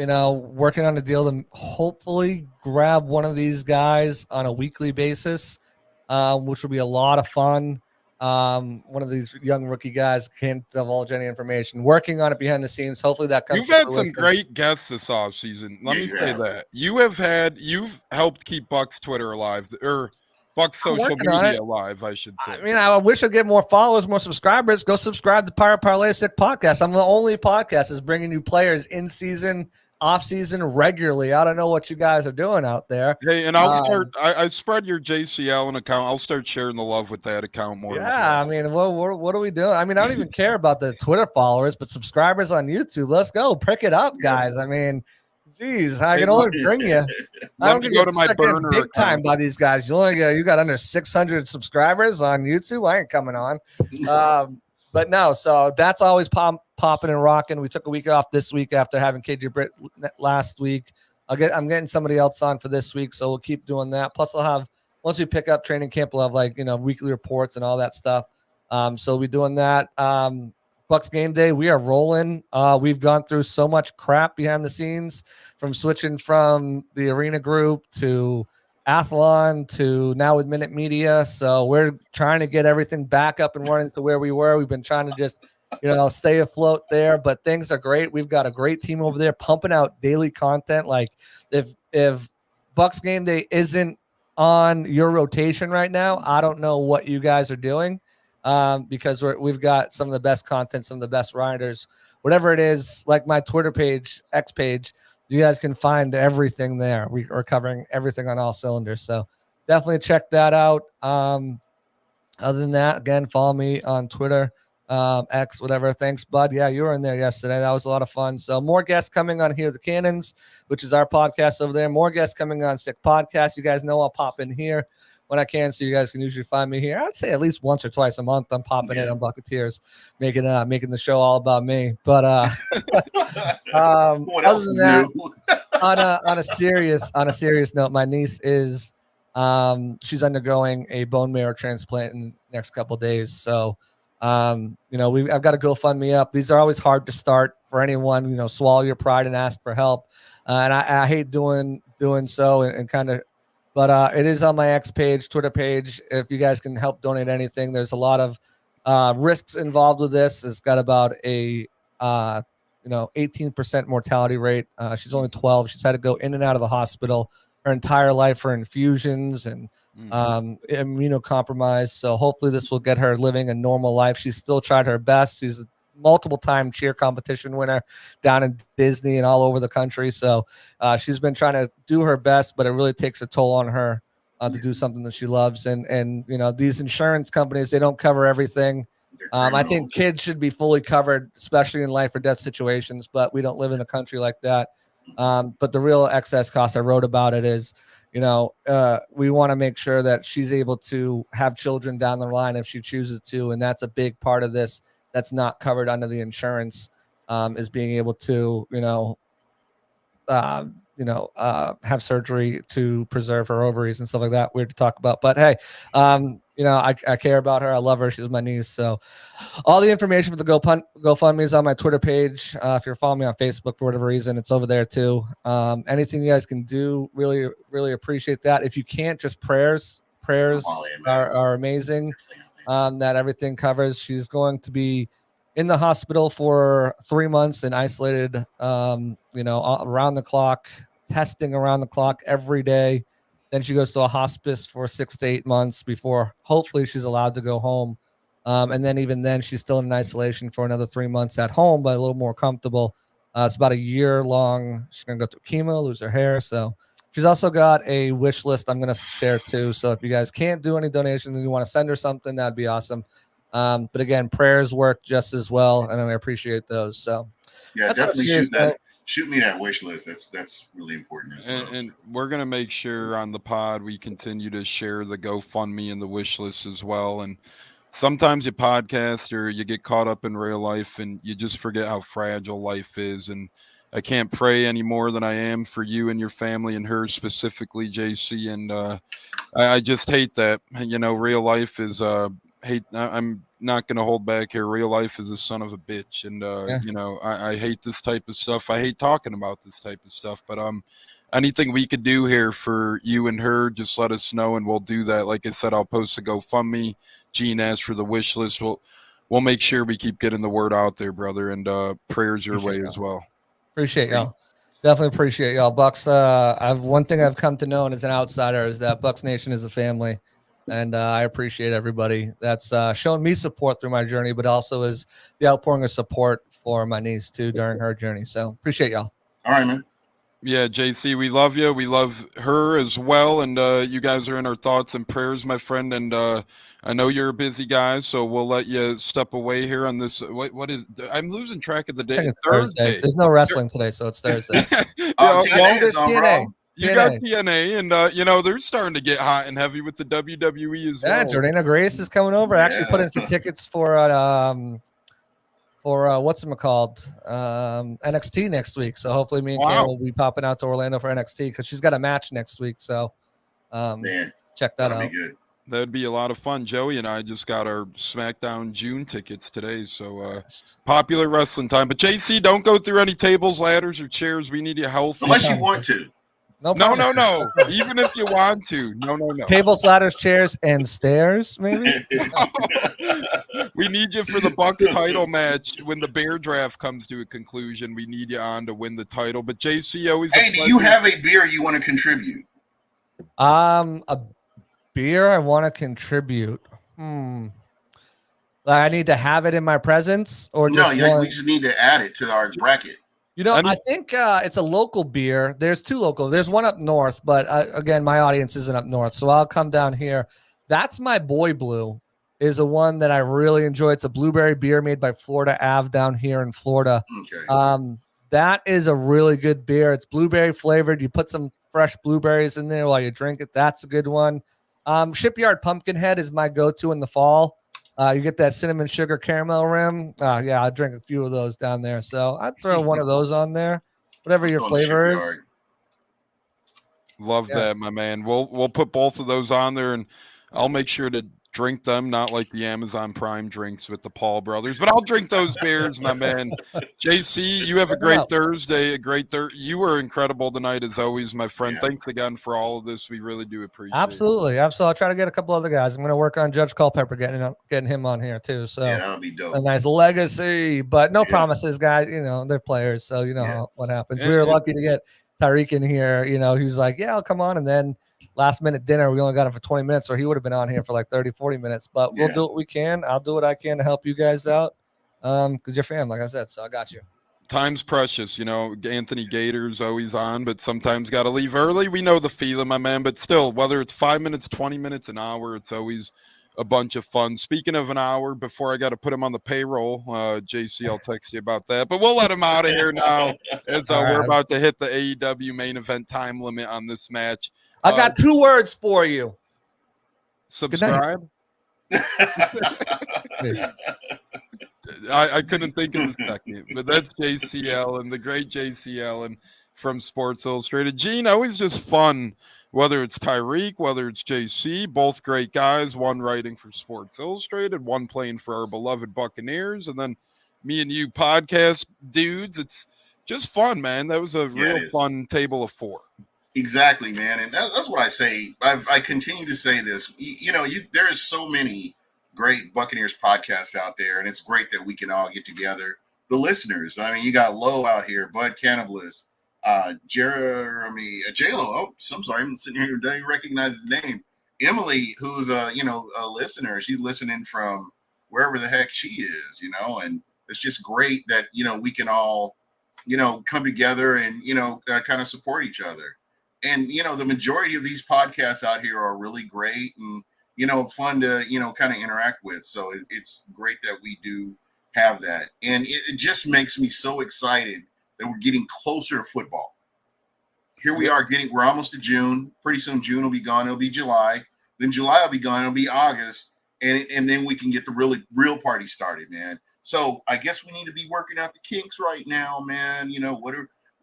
working on a deal to hopefully grab one of these guys on a weekly basis. Which will be a lot of fun. One of these young rookie guys, can't divulge any information. Working on it behind the scenes. Hopefully that comes. You've had some great guests this offseason. Let me say that. You've helped keep Bucs Twitter alive, or Bucs social media alive, I should say. I mean, I wish I'd get more followers, more subscribers. Go subscribe to Pirate Parlay Sick Podcast. I'm the only podcast that's bringing you players in season, off season, regularly. I don't know what you guys are doing out there. Hey, and I'll start. I spread your JC Allen account. I'll start sharing the love with that account more. Yeah, I mean, what are we doing? I mean, I don't even care about the Twitter followers, but subscribers on YouTube. Let's go, prick it up, guys. I mean, geez, I can only bring you. I don't go to my burner big time by these guys. You got under 600 subscribers on YouTube. I ain't coming on. But no, so that's always popping and rocking. We took a week off this week after having KJ Britt last week. I'm getting somebody else on for this week, so we'll keep doing that. Plus, I'll have, once we pick up training camp, we'll have weekly reports and all that stuff. So we'll be doing that. Bucs Game Day, we are rolling. We've gone through so much crap behind the scenes, from switching from the arena group to Athlon to now with Minute Media. So we're trying to get everything back up and running to where we were. We've been trying to just stay afloat there. But things are great. We've got a great team over there pumping out daily content. Like if Bucs Game Day isn't on your rotation right now, I don't know what you guys are doing, because we've got some of the best content, some of the best writers, whatever it is. Like my Twitter page, X page, you guys can find everything there. We are covering everything on all cylinders. So definitely check that out. Other than that, again, follow me on Twitter, X, whatever. Thanks, bud. Yeah, you were in there yesterday. That was a lot of fun. So more guests coming on here, the Cannons, which is our podcast over there. More guests coming on Sick Podcast. You guys know I'll pop in here when I can, so you guys can usually find me here. I'd say at least once or twice a month I'm popping in on Buccaneers, making the show all about me. But What else is new? on a serious note, my niece is she's undergoing a bone marrow transplant in the next couple of days. So I've got to GoFundMe up. These are always hard to start for anyone, swallow your pride and ask for help. And I hate doing so and kind of, but it is on my X page, Twitter page. If you guys can help donate anything, there's a lot of risks involved with this. It's got about a 18% mortality rate. She's only 12. She's had to go in and out of the hospital her entire life for infusions and immunocompromised. So hopefully this will get her living a normal life. She's still tried her best. She's a multiple-time cheer competition winner down in Disney and all over the country. So she's been trying to do her best, but it really takes a toll on her to do something that she loves. And these insurance companies, they don't cover everything. I think kids should be fully covered, especially in life or death situations, but we don't live in a country like that. But the real excess cost, I wrote about it, is, we want to make sure that she's able to have children down the line if she chooses to. And that's a big part of this that's not covered under the insurance, is being able to, have surgery to preserve her ovaries and stuff like that. Weird to talk about, but hey, I care about her. I love her. She's my niece. So all the information for the GoFundMe is on my Twitter page. If you're following me on Facebook for whatever reason, it's over there too. Anything you guys can do, really, really appreciate that. If you can't, just prayers are amazing. That everything covers. She's going to be in the hospital for 3 months and isolated, around the clock, testing around the clock every day. Then she goes to a hospice for 6 to 8 months before hopefully she's allowed to go home. And then even then, she's still in isolation for another 3 months at home, but a little more comfortable. It's about a year long. She's going to go through chemo, lose her hair. So she's also got a wish list I'm going to share too. So if you guys can't do any donations and you want to send her something, that'd be awesome. But again, prayers work just as well, and I appreciate those. So yeah, definitely shoot me that wish list. That's really important as well. And we're gonna make sure on the pod we continue to share the GoFundMe and the wish list as well. And sometimes you podcast or you get caught up in real life and you just forget how fragile life is. And I can't pray any more than I am for you and your family and her specifically, JC. And I just hate that. Real life is I'm not going to hold back here. Real life is a son of a bitch. And, I hate this type of stuff. I hate talking about this type of stuff, but anything we could do here for you and her, just let us know and we'll do that. Like I said, I'll post a GoFundMe. Gene asked for the wish list. We'll make sure we keep getting the word out there, brother, and prayers your way as well. Appreciate y'all. Definitely appreciate y'all. Bucs, one thing I've come to know as an outsider is that Bucs Nation is a family. And I appreciate everybody that's shown me support through my journey, but also is the outpouring of support for my niece too during her journey. So appreciate y'all. All right, man. Yeah, JC, we love you. We love her as well. And you guys are in our thoughts and prayers, my friend. And I know you're a busy guy, so we'll let you step away here on this. What is? I'm losing track of the day. Thursday. There's no wrestling today, so it's Thursday. TNA is on, bro. You got TNA, and they're starting to get hot and heavy with the WWE as well. Yeah, Jordana Grace is coming over. I actually put in some tickets for whatchamacallit, NXT next week. So hopefully me and Karen will be popping out to Orlando for NXT because she's got a match next week. So check that out. Good. That'd be a lot of fun. Joey and I just got our SmackDown June tickets today. So popular wrestling time. But JC, don't go through any tables, ladders, or chairs. We need you healthy. Unless you want to. No, No, promises. no. Even if you want to. No. Tables, ladders, chairs, and stairs, maybe. We need you for the Bucs title match when the Bear draft comes to a conclusion. We need you on to win the title. But JC, always. Hey, do you have a beer you want to contribute? A beer I want to contribute. Like I need to have it in my presence, or No, just we just need to add it to our bracket. I think it's a local beer. There's two local. There's one up north, but again, my audience isn't up north, so I'll come down here. That's my Boy Blue. Is a one that I really enjoy. It's a blueberry beer made by Florida Ave down here in Florida. Okay. That is a really good beer. It's blueberry flavored. You put some fresh blueberries in there while you drink it. That's a good one. Shipyard Pumpkinhead is my go-to in the fall. You get that cinnamon sugar caramel rim. Yeah, I'll drink a few of those down there. So I'd throw one of those on there, whatever your flavor is. Love that, my man. We'll put both of those on there, and I'll make sure to drink them, not like the Amazon Prime drinks with the Paul brothers, but I'll drink those beers, my man. JC, you have a great Thursday, you were incredible tonight as always, my friend. Yeah. Thanks again for all of this. We really do appreciate Absolutely. I'll try to get a couple other guys. I'm going to work on Judge Culpepper, getting him on here too. So yeah, that'll be dope. A nice legacy, but no promises, guys. They're players, so what happens. We were lucky to get Tyrek in here. He's like, yeah, I'll come on, and then last minute dinner, we only got him for 20 minutes, or he would have been on here for like 30, 40 minutes. But we'll do what we can. I'll do what I can to help you guys out. Because you're fam, like I said, so I got you. Time's precious, Anthony Gator's always on, but sometimes got to leave early. We know the feeling, my man, but still, whether it's 5 minutes, 20 minutes, an hour, it's always a bunch of fun. Speaking of an hour, before I got to put him on the payroll, JC, I'll text you about that, but we'll let him out of here now. We're about to hit the AEW main event time limit on this match. I got 2 words for you. Subscribe. I couldn't think of the second, but that's JCL and the great JCL and from Sports Illustrated. Gene, always just fun, whether it's Tyrek, whether it's JC, both great guys, one writing for Sports Illustrated, one playing for our beloved Buccaneers, and then me and you podcast dudes. It's just fun, man. That was a real fun table of 4. Exactly, man, and that's what I say. I continue to say this. There's so many great Buccaneers podcasts out there, and it's great that we can all get together. The listeners, I mean, you got Lowe out here, Bud Cannibalist, Jeremy, J-Lo. Oh, I'm sorry, I'm sitting here, don't even recognize his name. Emily, who's a listener. She's listening from wherever the heck she is, and it's just great that we can all come together and kind of support each other. And, the majority of these podcasts out here are really great and, fun to, kind of interact with. So it's great that we do have that. And it just makes me so excited that we're getting closer to football. Here we are we're almost to June. Pretty soon June will be gone. It'll be July. Then July will be gone. It'll be August. And then we can get the real party started, man. So I guess we need to be working out the kinks right now, man.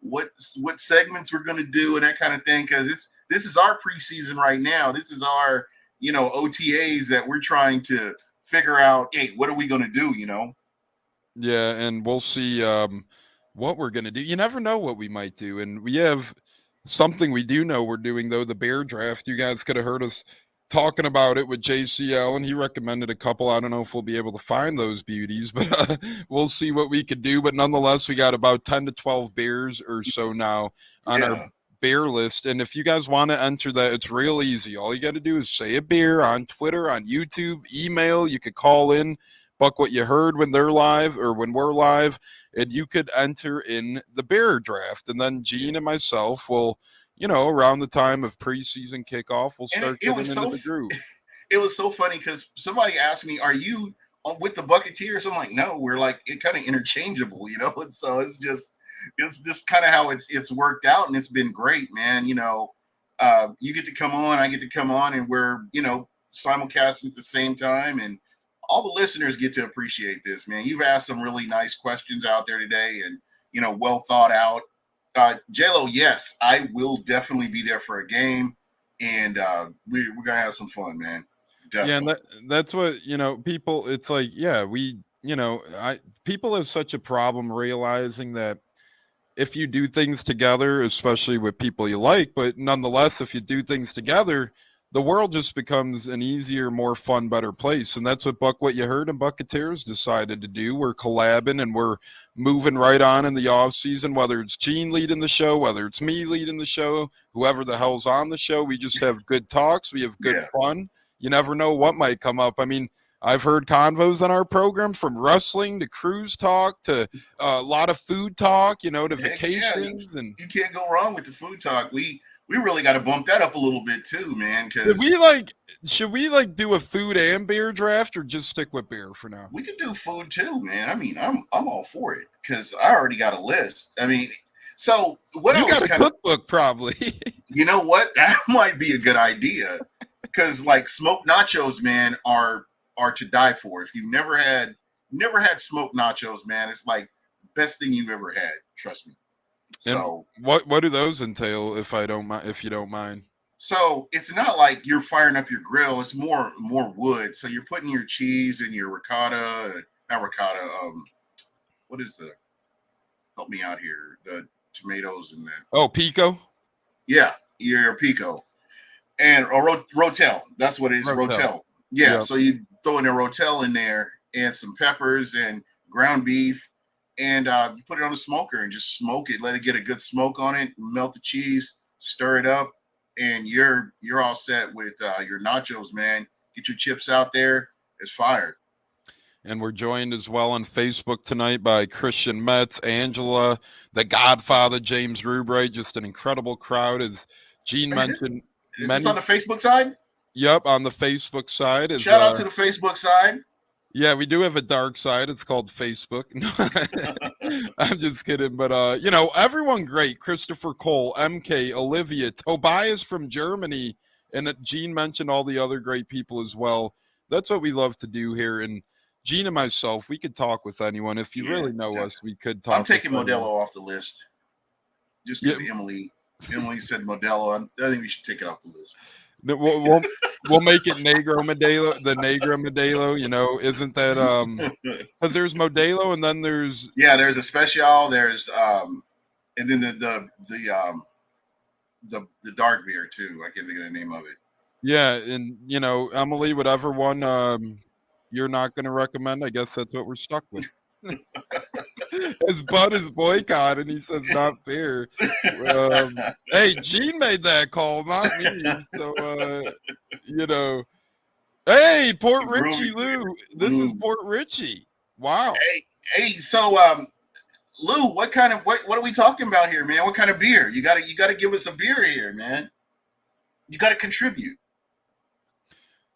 What segments we're going to do and that kind of thing, because this is our preseason right now. This is our OTAs that we're trying to figure out. Hey, what are we going to do? Yeah, and we'll see what we're going to do. You never know what we might do, and we have something we do know we're doing though. The Bear draft. You guys could have heard us talking about it with JCL, and he recommended a couple. I don't know if we'll be able to find those beauties, but we'll see what we could do. But nonetheless, we got about 10 to 12 bears or so now on our bear list. And if you guys want to enter that, it's real easy. All you got to do is say a beer on Twitter, on YouTube, email. You could call in, buck what you heard when they're live or when we're live, and you could enter in the bear draft. And then Gene and myself will, around the time of preseason kickoff, we'll start getting into the groove. It was so funny because somebody asked me, "Are you with the Buccaneers?" I'm like, "No, we're like kind of interchangeable, And so it's just kind of how it's worked out, and it's been great, man. You get to come on, I get to come on, and we're simulcasting at the same time, and all the listeners get to appreciate this, man. You've asked some really nice questions out there today, and well thought out. J-Lo, yes, I will definitely be there for a game, and we're gonna have some fun, man. Definitely. Yeah, and that's what people. It's like, people have such a problem realizing that if you do things together, especially with people you like, but nonetheless, if you do things together, the world just becomes an easier, more fun, better place. And that's what you heard and Buccaneers decided to do. We're collabing and we're moving right on in the off season, whether it's Gene leading the show, whether it's me leading the show, whoever the hell's on the show. We just have good talks. We have good fun. You never know what might come up. I mean, I've heard convos on our program from wrestling to cruise talk to a lot of food talk, to vacations. And you can't go wrong with the food talk. We really got to bump that up a little bit too, man. Because should we do a food and beer draft or just stick with beer for now? We could do food too, man. I mean, I'm all for it because I already got a list. I mean, so what you got a cookbook probably. You know what? That might be a good idea because smoked nachos, man, are to die for. If you've never had smoked nachos, man, it's like the best thing you've ever had. Trust me. So and what do those entail, if you don't mind? So it's not like you're firing up your grill. It's more wood. So you're putting your cheese and your not ricotta. What is help me out here? The tomatoes and that. Oh, pico. Yeah, your pico and rotel. That's what it is. Rotel. Yeah. Yep. So you throw in a rotel in there and some peppers and ground beef. And you put it on the smoker and just smoke it. Let it get a good smoke on it. Melt the cheese, stir it up, and you're all set with your nachos, man. Get your chips out there. It's fire. And we're joined as well on Facebook tonight by Christian Metz, Angela, the Godfather, James Rubright. Just an incredible crowd, as Gene mentioned. Is this on the Facebook side? Yep, on the Facebook side. Shout out to the Facebook side. Yeah, we do have a dark side. It's called Facebook. I'm just kidding. But, everyone great. Christopher Cole, MK, Olivia, Tobias from Germany. And Gene mentioned all the other great people as well. That's what we love to do here. And Gene and myself, we could talk with anyone. If you really know us, we could talk. I'm taking Modelo off the list. Just because Emily said Modelo. I think we should take it off the list. We'll make it Negro Modelo, the Negro Modelo, isn't that because there's Modelo and then there's there's a special, there's and then the dark beer too. I can't think of the name of it. Yeah, and Emily, whatever one you're not going to recommend, I guess that's what we're stuck with. His Bud is boycotting. He says not fair. Hey, Gene made that call, not me. So, hey, Port Richie Lou. This is Port Richie. Wow. Hey. So, Lou, what are we talking about here, man? What kind of beer? You gotta give us a beer here, man. You gotta contribute.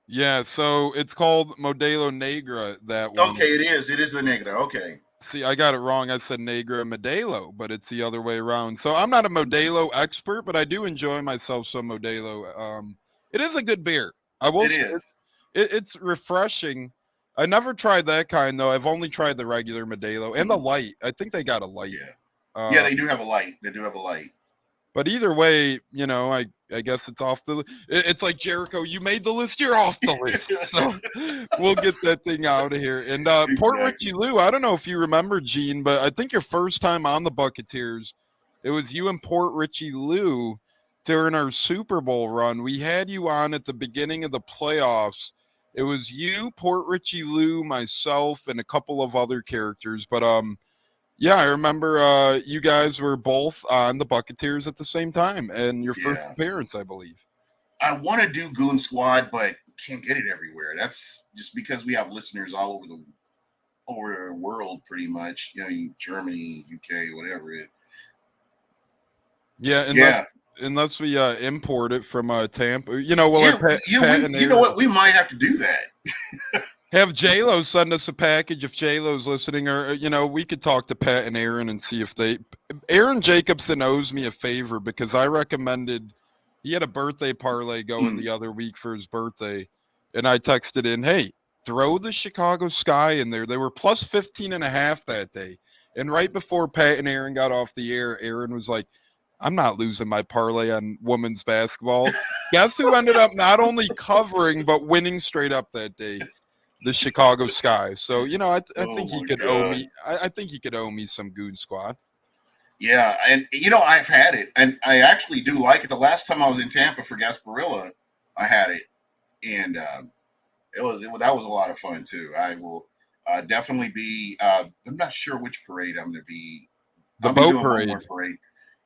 Yeah, so it's called Modelo Negra. That one. Okay, it is. It is the Negra. Okay. See, I got it wrong. I said Negra Modelo, but it's the other way around. So I'm not a Modelo expert, but I do enjoy myself some Modelo. It is a good beer. I will. It is. It's refreshing. I never tried that kind though. I've only tried the regular Modelo and the light. I think they got a light. Yeah, they do have a light. But either way, I guess it's off the. It's like Jericho. You made the list. You're off the list. So we'll get that thing out of here. And Port Richie Lou. I don't know if you remember, Gene, but I think your first time on the Buccaneers, it was you and Port Richie Lou during our Super Bowl run. We had you on at the beginning of the playoffs. It was you, Port Richie Lou, myself, and a couple of other characters. But yeah, I remember you guys were both on the Buccaneers at the same time, and your first appearance, I believe. I want to do Goon Squad, but can't get it everywhere. That's just because we have listeners all over the world, pretty much. Germany, UK, whatever it is. Yeah, unless we import it from Tampa. You know what? We might have to do that. Have J-Lo send us a package if J-Lo's listening, or, we could talk to Pat and Aaron and see if Aaron Jacobson owes me a favor because I recommended, he had a birthday parlay going the other week for his birthday. And I texted in, hey, throw the Chicago Sky in there. They were plus 15.5 that day. And right before Pat and Aaron got off the air, Aaron was like, I'm not losing my parlay on women's basketball. Guess who ended up not only covering, but winning straight up that day? The Chicago Sky. So, I think he could owe me. I think he could owe me some Goon Squad. Yeah, and I've had it, and I actually do like it. The last time I was in Tampa for Gasparilla, I had it, and that was a lot of fun too. I will definitely be. I'm not sure which parade I'm going to be. The I'll be boat doing one parade. more parade.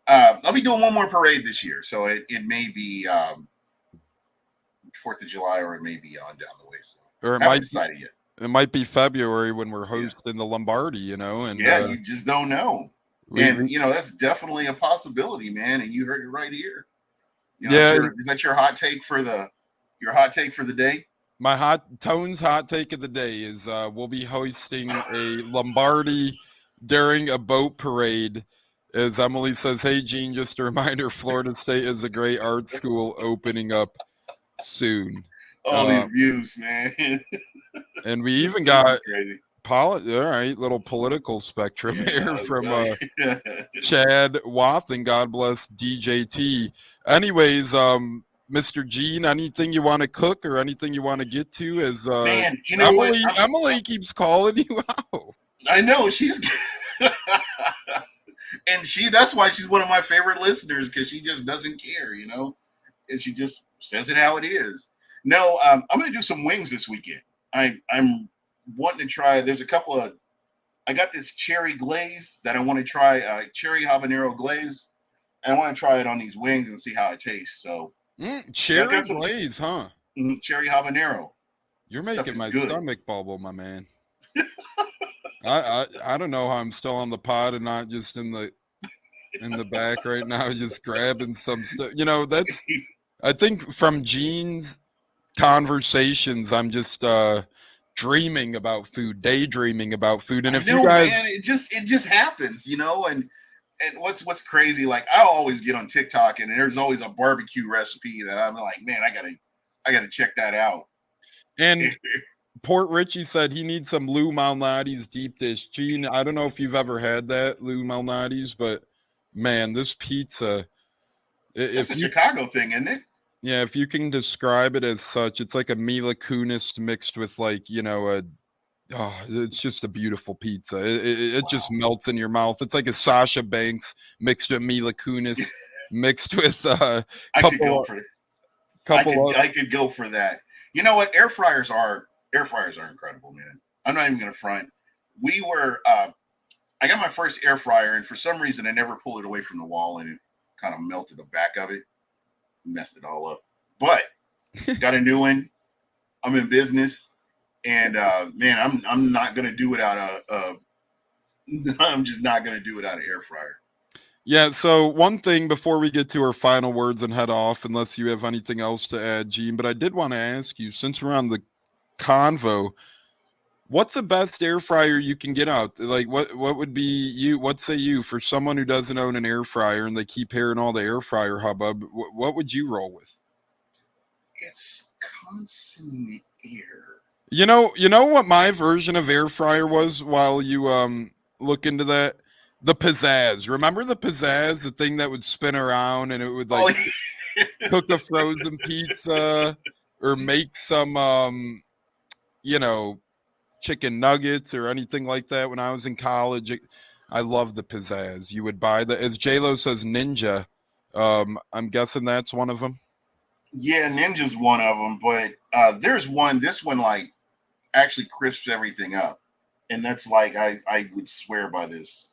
I'll be doing one more parade this year, so it may be 4th of July, or it may be on down the way. So Or it I haven't might decided yet. it might be February when we're hosting the Lombardi, and Yeah, you just don't know. we- And that's definitely a possibility, man. And you heard it right here. Yeah. Is that your hot take for the day? my Tone's hot take of the day is we'll be hosting a Lombardi during a boat parade. As Emily says, hey Gene, just a reminder, Florida State is a great art school opening up soon. All these views, man. And we even This got is crazy. all right, little political spectrum here from right. Chad Wathen, God bless DJT. Anyways, Mr. Gene, anything you want to cook or anything you want to get to? As Man, you know what? Emily keeps calling you out. I know she's and that's why she's one of my favorite listeners, because she just doesn't care, and she just says it how it is. No, I'm going to do some wings this weekend. I'm wanting to try. There's a couple of. I got this cherry glaze that I want to try. Cherry habanero glaze. And I want to try it on these wings and see how it tastes. So cherry glaze, huh? Cherry habanero. You're Stuff making is my good. stomach bubble, my man. I don't know how I'm still on the pod and not just in the back right now, just grabbing some stuff. That's. I think from Gene's conversations, I'm just dreaming about food, daydreaming about food. And if you guys, man, it just happens, and what's crazy, like I'll always get on TikTok and there's always a barbecue recipe that I'm like, man, I gotta check that out. And Port Richie said he needs some Lou Malnati's deep dish. Gene, I don't know if you've ever had that Lou Malnati's, but man, this pizza. It's a Chicago thing, isn't it? Yeah, if you can describe it as such, it's like a Mila Kunis mixed with it's just a beautiful pizza. It just melts in your mouth. It's like a Sasha Banks mixed with Mila Kunis mixed with I could go for it. I could go for that. You know what? Air fryers are incredible, man. I'm not even gonna front. We were I got my first air fryer, and for some reason I never pulled it away from the wall, and it kind of melted the back of it. Messed it all up, but got a new one. I'm in business, and man, I'm not gonna do it out of I'm just not gonna do it out of air fryer. Yeah. So one thing before we get to our final words and head off, unless you have anything else to add, Gene, but I did want to ask you, since we're on the convo, what's the best air fryer you can get out? Like, what would be what say you for someone who doesn't own an air fryer and they keep hearing all the air fryer hubbub? What would you roll with? It's constant air. You know what my version of air fryer was while you look into that? The pizzazz. Remember the pizzazz, the thing that would spin around and it would cook a frozen pizza or make some chicken nuggets or anything like that. When I was in college, I loved the pizzazz. You would buy as J-Lo says, Ninja. I'm guessing that's one of them. Yeah, Ninja's one of them, but there's one. This one actually crisps everything up, and that's I would swear by this.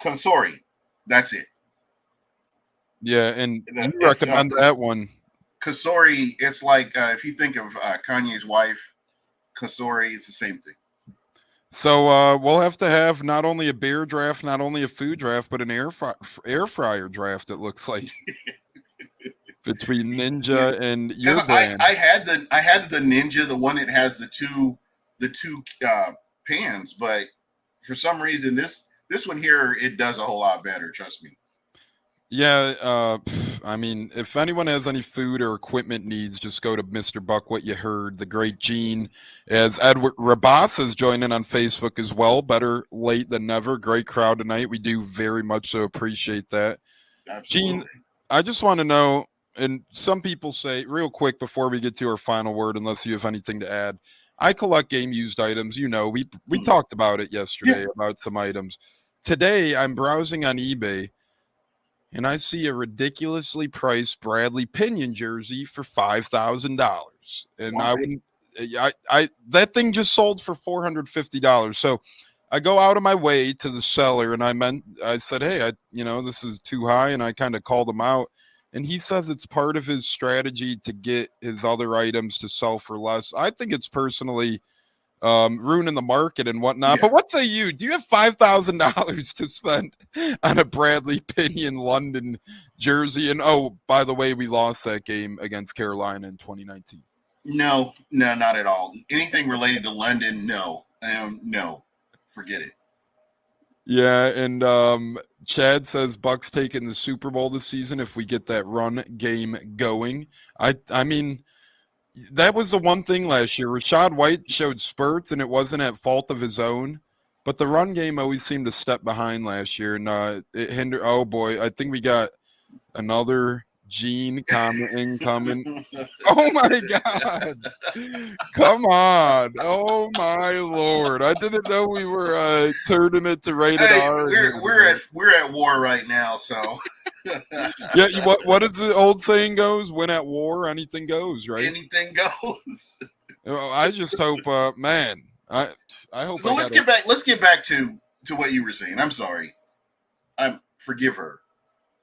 Consori, that's it. Yeah, and you recommend that one. Consori, it's like if you think of Kanye's wife, Consori, it's the same thing. So we'll have to have not only a beer draft, not only a food draft, but an air fryer draft. It looks like between Ninja and your brand. I had the Ninja, the one that has the two pans, but for some reason this one here, it does a whole lot better. Trust me. Yeah, I mean, if anyone has any food or equipment needs, just go to Mr. Buck What You Heard, the great Gene. As Edward Rabas is joining on Facebook as well. Better late than never. Great crowd tonight. We do very much so appreciate that. Absolutely. Gene, I just want to know, and some people say, real quick before we get to our final word, unless you have anything to add, I collect game used items. We talked about it yesterday about some items. today I'm browsing on eBay and I see a ridiculously priced Bradley Pinion jersey for $5,000. And Why? I wouldn't, I that thing just sold for $450. So I go out of my way to the seller and I said, hey, this is too high. And I kind of called him out. And he says it's part of his strategy to get his other items to sell for less. I think it's personally ruining the market and whatnot. Yeah. But what say you? Do you have $5,000 to spend on a Bradley Pinion London jersey? And oh, by the way, we lost that game against Carolina in 2019. No, not at all. Anything related to London, no. No. Forget it. Yeah, and Chad says Bucs taking the Super Bowl this season if we get that run game going. I mean, that was the one thing last year. Rachaad White showed spurts, and it wasn't at fault of his own. But the run game always seemed to step behind last year, and it hindered. Oh boy, I think we got another Gene comment incoming. Oh my God! Come on! Oh my Lord! I didn't know we were turning it to rated R. We're at war right now, so. Yeah, what does the old saying goes? When at war, anything goes, right? Anything goes. I just hope, man. I hope. So let's get back. Let's get back to what you were saying. I'm sorry. Forgive her.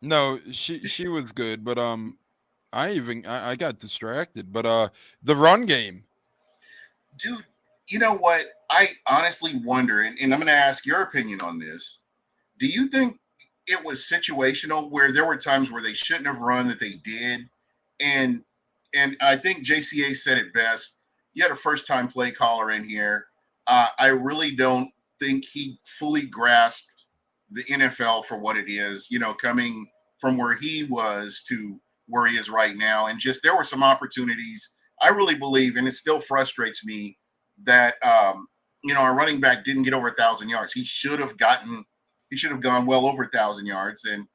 No, she was good, but I got distracted. But the run game, dude. You know what? I honestly wonder, and I'm going to ask your opinion on this. Do you think it was situational where there were times where they shouldn't have run that they did? And I think JCA said it best. You had a first-time play caller in here. I really don't think he fully grasped the NFL for what it is, coming from where he was to where he is right now. And just there were some opportunities. I really believe, and it still frustrates me, that our running back didn't get over 1,000 yards. He should have gone well over 1,000 yards. And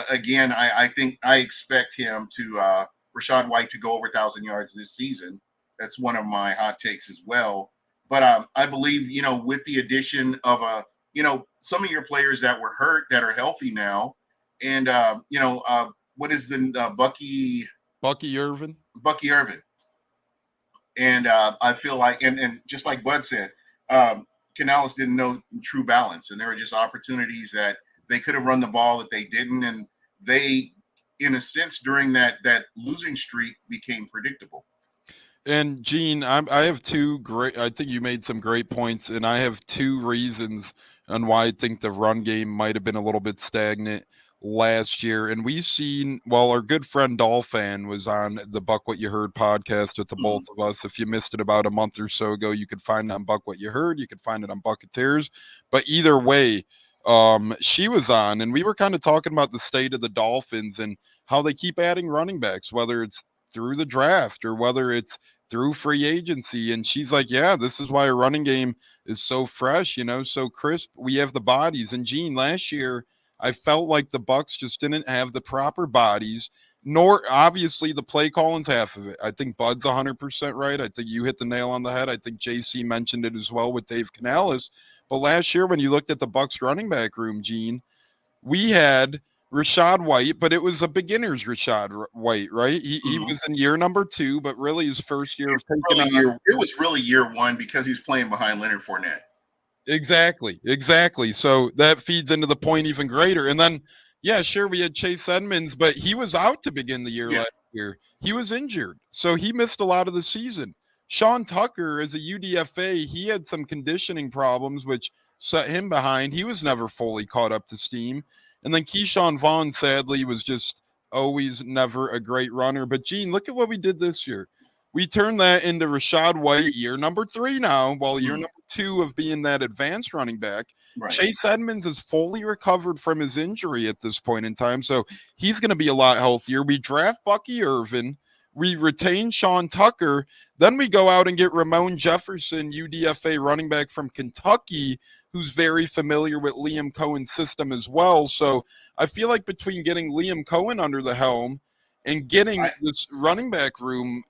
again, I think I expect him to Rachaad White to go over 1,000 yards this season. That's one of my hot takes as well. But I believe, with the addition of some of your players that were hurt that are healthy now, and what is the Bucky Irvin, and I feel like, and just like Bud said, Canales didn't know true balance, and there were just opportunities that they could have run the ball that they didn't, and they, in a sense, during that losing streak, became predictable. And Gene, I have I think you made some great points, and I have two reasons on why I think the run game might have been a little bit stagnant last year. And we've seen, our good friend Dolphin was on the Buck What You Heard podcast with the both of us. If you missed it about a month or so ago, you could find it on Buck What You Heard. You could find it on Buccaneers. But either way, she was on, and we were kind of talking about the state of the Dolphins and how they keep adding running backs, whether it's through the draft or whether it's through free agency. And she's like, yeah, this is why a running game is so fresh, so crisp. We have the bodies. And Gene, last year, I felt like the Bucs just didn't have the proper bodies, nor obviously the play calling's half of it. I think Bud's 100% right. I think you hit the nail on the head. I think JC mentioned it as well with Dave Canales. But last year, when you looked at the Bucs running back room, Gene, we had Rachaad White, but it was a beginner's Rachaad White, right? He was in year number 2, but really his first year of taking on. It was really year 1 because he was playing behind Leonard Fournette. Exactly. So that feeds into the point even greater. And then, yeah, sure, we had Chase Edmonds, but he was out to begin the year last year. He was injured, so he missed a lot of the season. Sean Tucker, as a UDFA, he had some conditioning problems, which set him behind. He was never fully caught up to steam. And then Keyshawn Vaughn, sadly, was just always never a great runner. But, Gene, look at what we did this year. We turned that into Rachaad White, year number 3 now, while year number 2 of being that advanced running back. Right. Chase Edmonds is fully recovered from his injury at this point in time, so he's going to be a lot healthier. We draft Bucky Irvin. We retain Sean Tucker. Then we go out and get Ramon Jefferson, UDFA running back from Kentucky, who's very familiar with Liam Cohen's system as well. So I feel like between getting Liam Cohen under the helm and getting this running back room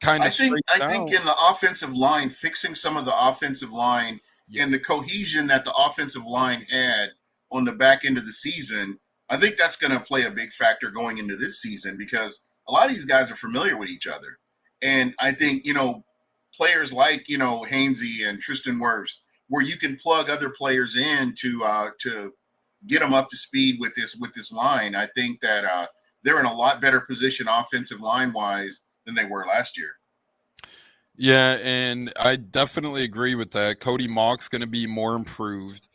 kind of I think in the offensive line, fixing some of the offensive line and the cohesion that the offensive line had on the back end of the season, I think that's going to play a big factor going into this season because a lot of these guys are familiar with each other. And I think, players like, Hainsey and Tristan Wirfs, where you can plug other players in to get them up to speed with this line. I think that they're in a lot better position offensive line wise than they were last year. Yeah, and I definitely agree with that. Cody Mock's going to be more improved.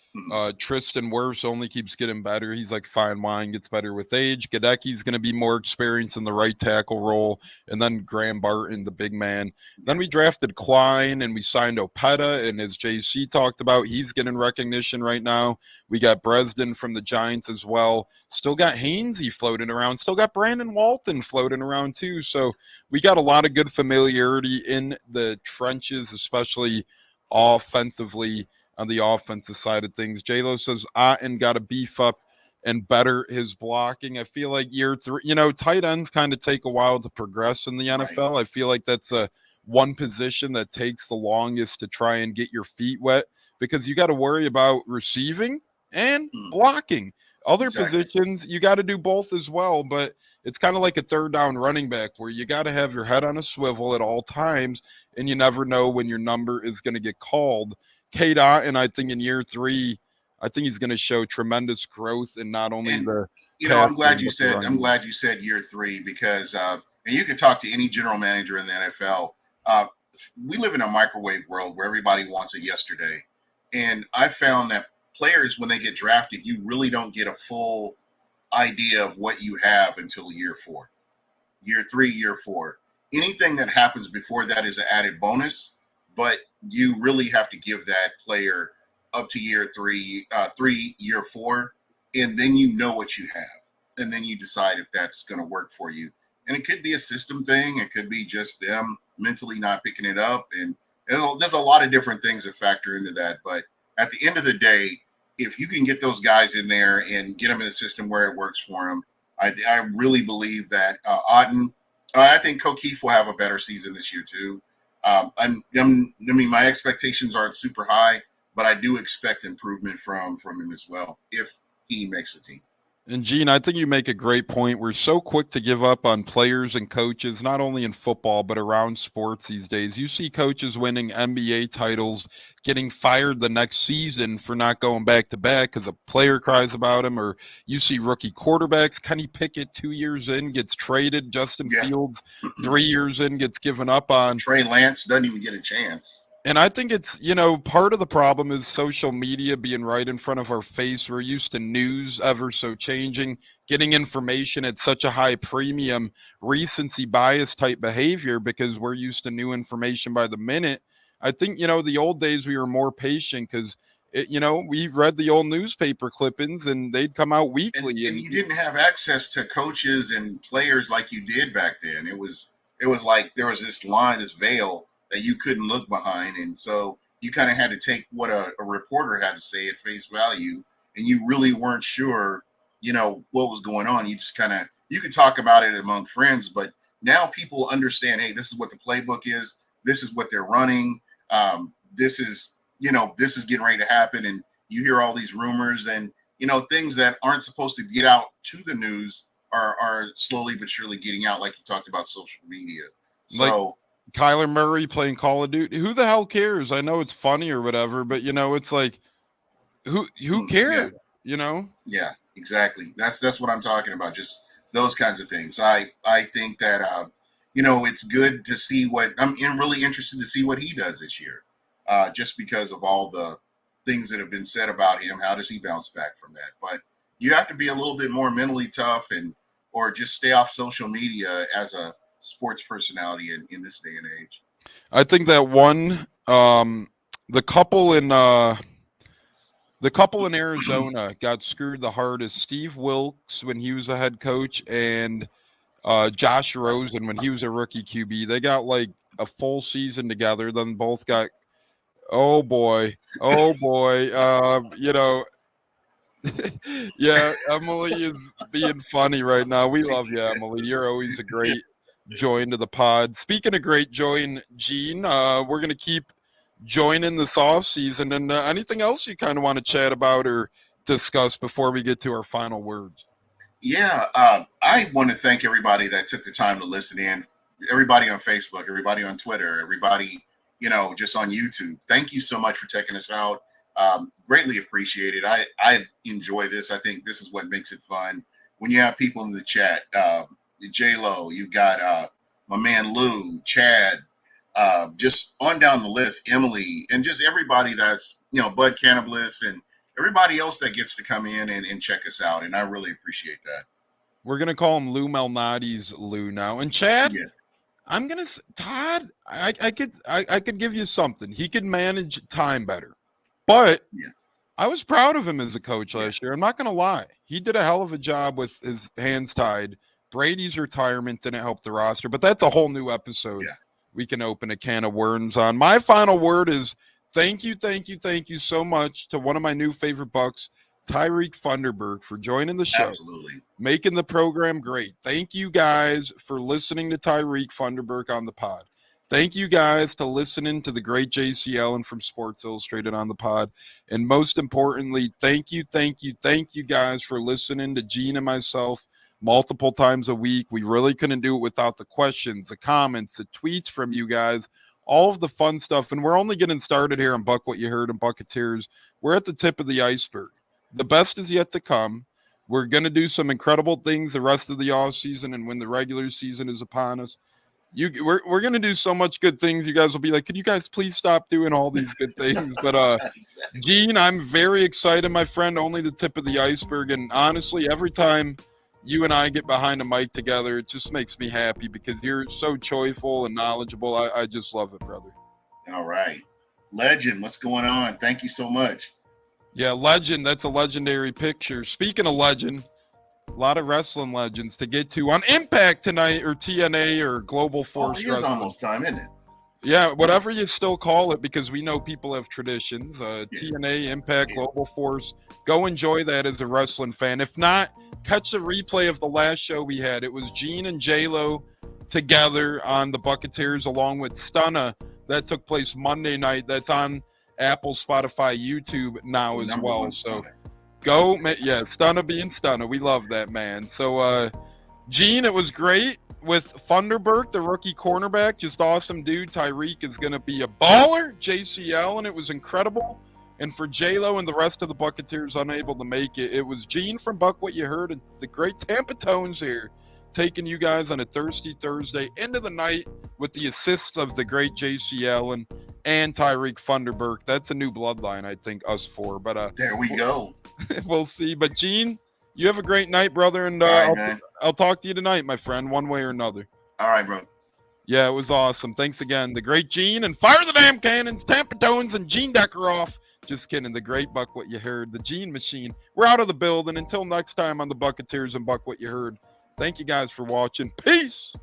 Tristan Wirfs only keeps getting better. He's like fine wine, gets better with age. Gadecki's going to be more experienced in the right tackle role. And then Graham Barton, the big man. Then we drafted Klein and we signed Opeta. And as JC talked about, he's getting recognition right now. We got Bresden from the Giants as well. Still got Hainsey floating around. Still got Brandon Walton floating around too. So we got a lot of good familiarity in the trenches, especially offensively. On the offensive side of things, J-Lo says Otten got to beef up and better his blocking. I feel like year 3, tight ends kind of take a while to progress in the NFL. I feel like that's one position that takes the longest to try and get your feet wet because you got to worry about receiving and blocking. Other positions, you got to do both as well, but it's kind of like a third down running back where you got to have your head on a swivel at all times, and you never know when your number is going to get called. Cade Otten, I think in year 3, I think he's going to show tremendous growth in not only I'm glad you said year 3 because and you can talk to any general manager in the NFL. We live in a microwave world where everybody wants it yesterday, and I found that players when they get drafted, you really don't get a full idea of what you have until year 4, year 3, year 4. Anything that happens before that is an added bonus. But you really have to give that player up to year 3, year 4, and then you know what you have. And then you decide if that's going to work for you. And it could be a system thing. It could be just them mentally not picking it up. And there's a lot of different things that factor into that. But at the end of the day, if you can get those guys in there and get them in a system where it works for them, I really believe that Otten, I think O'Keefe will have a better season this year too. My expectations aren't super high, but I do expect improvement from him as well if he makes the team. And Gene, I think you make a great point. We're so quick to give up on players and coaches, not only in football, but around sports these days. You see coaches winning NBA titles, getting fired the next season for not going back to back because a player cries about him, or you see rookie quarterbacks. Kenny Pickett 2 years in gets traded. Justin Fields 3 years in gets given up on. Trey Lance doesn't even get a chance. And I think it's, part of the problem is social media being right in front of our face. We're used to news ever so changing, getting information at such a high premium, recency bias type behavior because we're used to new information by the minute. I think, the old days we were more patient because, we read the old newspaper clippings and they'd come out weekly. And you didn't have access to coaches and players like you did back then. It was like there was this line, this veil that you couldn't look behind. And so you kind of had to take what a reporter had to say at face value. And you really weren't sure, what was going on. You just you could talk about it among friends, but now people understand, hey, this is what the playbook is. This is what they're running. This is getting ready to happen. And you hear all these rumors and, things that aren't supposed to get out to the news are slowly but surely getting out. Like you talked about social media. So, Kyler Murray playing Call of Duty. Who the hell cares? I know it's funny or whatever, but it's like, who cares? Yeah, exactly. That's what I'm talking about. Just those kinds of things. I think that it's good to see what I'm really interested to see what he does this year. Just because of all the things that have been said about him. How does he bounce back from that? But you have to be a little bit more mentally tough or just stay off social media as a sports personality in this day and age. I think that the couple in Arizona got screwed the hardest. Steve Wilkes when he was a head coach and Josh Rosen when he was a rookie QB. They got like a full season together. Then both got, oh boy. Yeah, Emily is being funny right now. We love you, Emily. You're always a great join to the pod. Speaking of great join, Gene, we're going to keep joining this off season. And anything else you kind of want to chat about or discuss before we get to our final words? Yeah, I want to thank everybody that took the time to listen in. Everybody on Facebook, everybody on Twitter, everybody, just on YouTube. Thank you so much for taking us out. Greatly appreciated. I enjoy this. I think this is what makes it fun. When you have people in the chat, J-Lo, you've got my man Lou, Chad, just on down the list, Emily, and just everybody that's, Bud Cannibalist and everybody else that gets to come in and check us out. And I really appreciate that. We're going to call him Lou Malnati's Lou now. And Chad, Yeah. I'm going to, Todd, I could give you something. He could manage time better. But Yeah. I was proud of him as a coach last year. I'm not going to lie. He did a hell of a job with his hands tied. Brady's retirement didn't help the roster, but that's a whole new episode. Yeah. We can open a can of worms on. My final word is thank you so much to one of my new favorite Bucs, Tyrek Funderburk, for joining the show. Absolutely. Making the program great. Thank you guys for listening to Tyrek Funderburk on the pod. Thank you guys to listening to the great JC Allen from Sports Illustrated on the pod. And most importantly, thank you guys for listening to Gene and myself multiple times a week. We really couldn't do it without the questions, the comments, the tweets from you guys, all of the fun stuff. And we're only getting started here on Buck What You Heard and Buccaneers. We're at the tip of the iceberg. The best is yet to come. We're going to do some incredible things the rest of the offseason and when the regular season is upon us. We're going to do so much good things. You guys will be like, can you guys please stop doing all these good things? But Gene, I'm very excited, my friend. Only the tip of the iceberg. And honestly, every time you and I get behind a mic together, it just makes me happy because you're so joyful and knowledgeable. I just love it, brother. All right. Legend, what's going on? Thank you so much. Yeah, legend. That's a legendary picture. Speaking of legend, a lot of wrestling legends to get to on Impact tonight or TNA or Global Force It is Wrestling. almost time, isn't it? Yeah, whatever you still call it, because we know people have traditions. TNA, Impact, Global Force. Go enjoy that as a wrestling fan. If not, catch the replay of the last show we had. It was Gene and J-Lo together on the Buccaneers along with Stunna. That took place Monday night. That's on Apple, Spotify, YouTube now as well. So go, yeah, Stunna being Stunna. We love that, man. So, Gene, it was great. With Funderburk, the rookie cornerback, just awesome dude. Tyrek is going to be a baller. JC Allen, it was incredible. And for J-Lo and the rest of the Buccaneers unable to make it, it was Gene from Buck What You Heard and the great Tampa Tones here, taking you guys on a thirsty Thursday into the night with the assists of the great JC Allen and Tyrek Funderburk. That's a new bloodline, I think, us four. But there we go. We'll see. But Gene, you have a great night, brother, and I'll talk to you tonight, my friend, one way or another. All right, bro. Yeah, it was awesome. Thanks again. The great Gene, and fire the damn cannons, Tampa Tones, and Gene Decker off. Just kidding. The great Buck What You Heard, the Gene Machine. We're out of the building. Until next time on the Buccaneers and Buck What You Heard. Thank you guys for watching. Peace.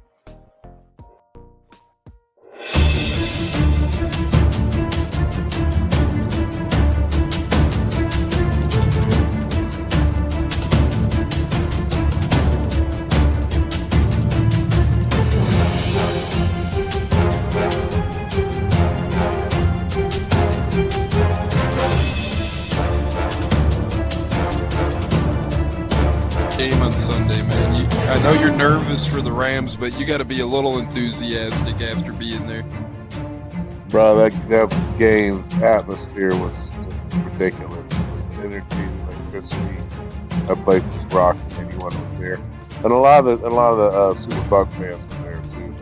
Game on Sunday, man. I know you're nervous for the Rams, but you got to be a little enthusiastic after being there. Bro, that game atmosphere was ridiculous. The energy, the electricity. That place was rocking. Anyone was there, and a lot of the Super Buck fans were there too.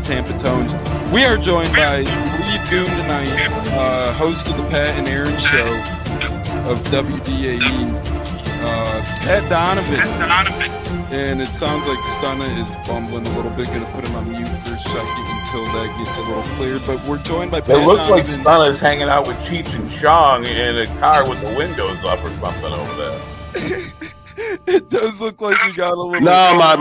Tampa Tones. We are joined by Lead Goon tonight, host of the Pat and Aaron Show of WDAE, Pat Donovan. And it sounds like Stunna is bumbling a little bit. Going to put him on mute for a second until that gets a little cleared. But we're joined by Pat It looks like Donovan. Stunna's hanging out with Cheech and Chong in a car with the windows up or something over there. It does look like we got a little... No, my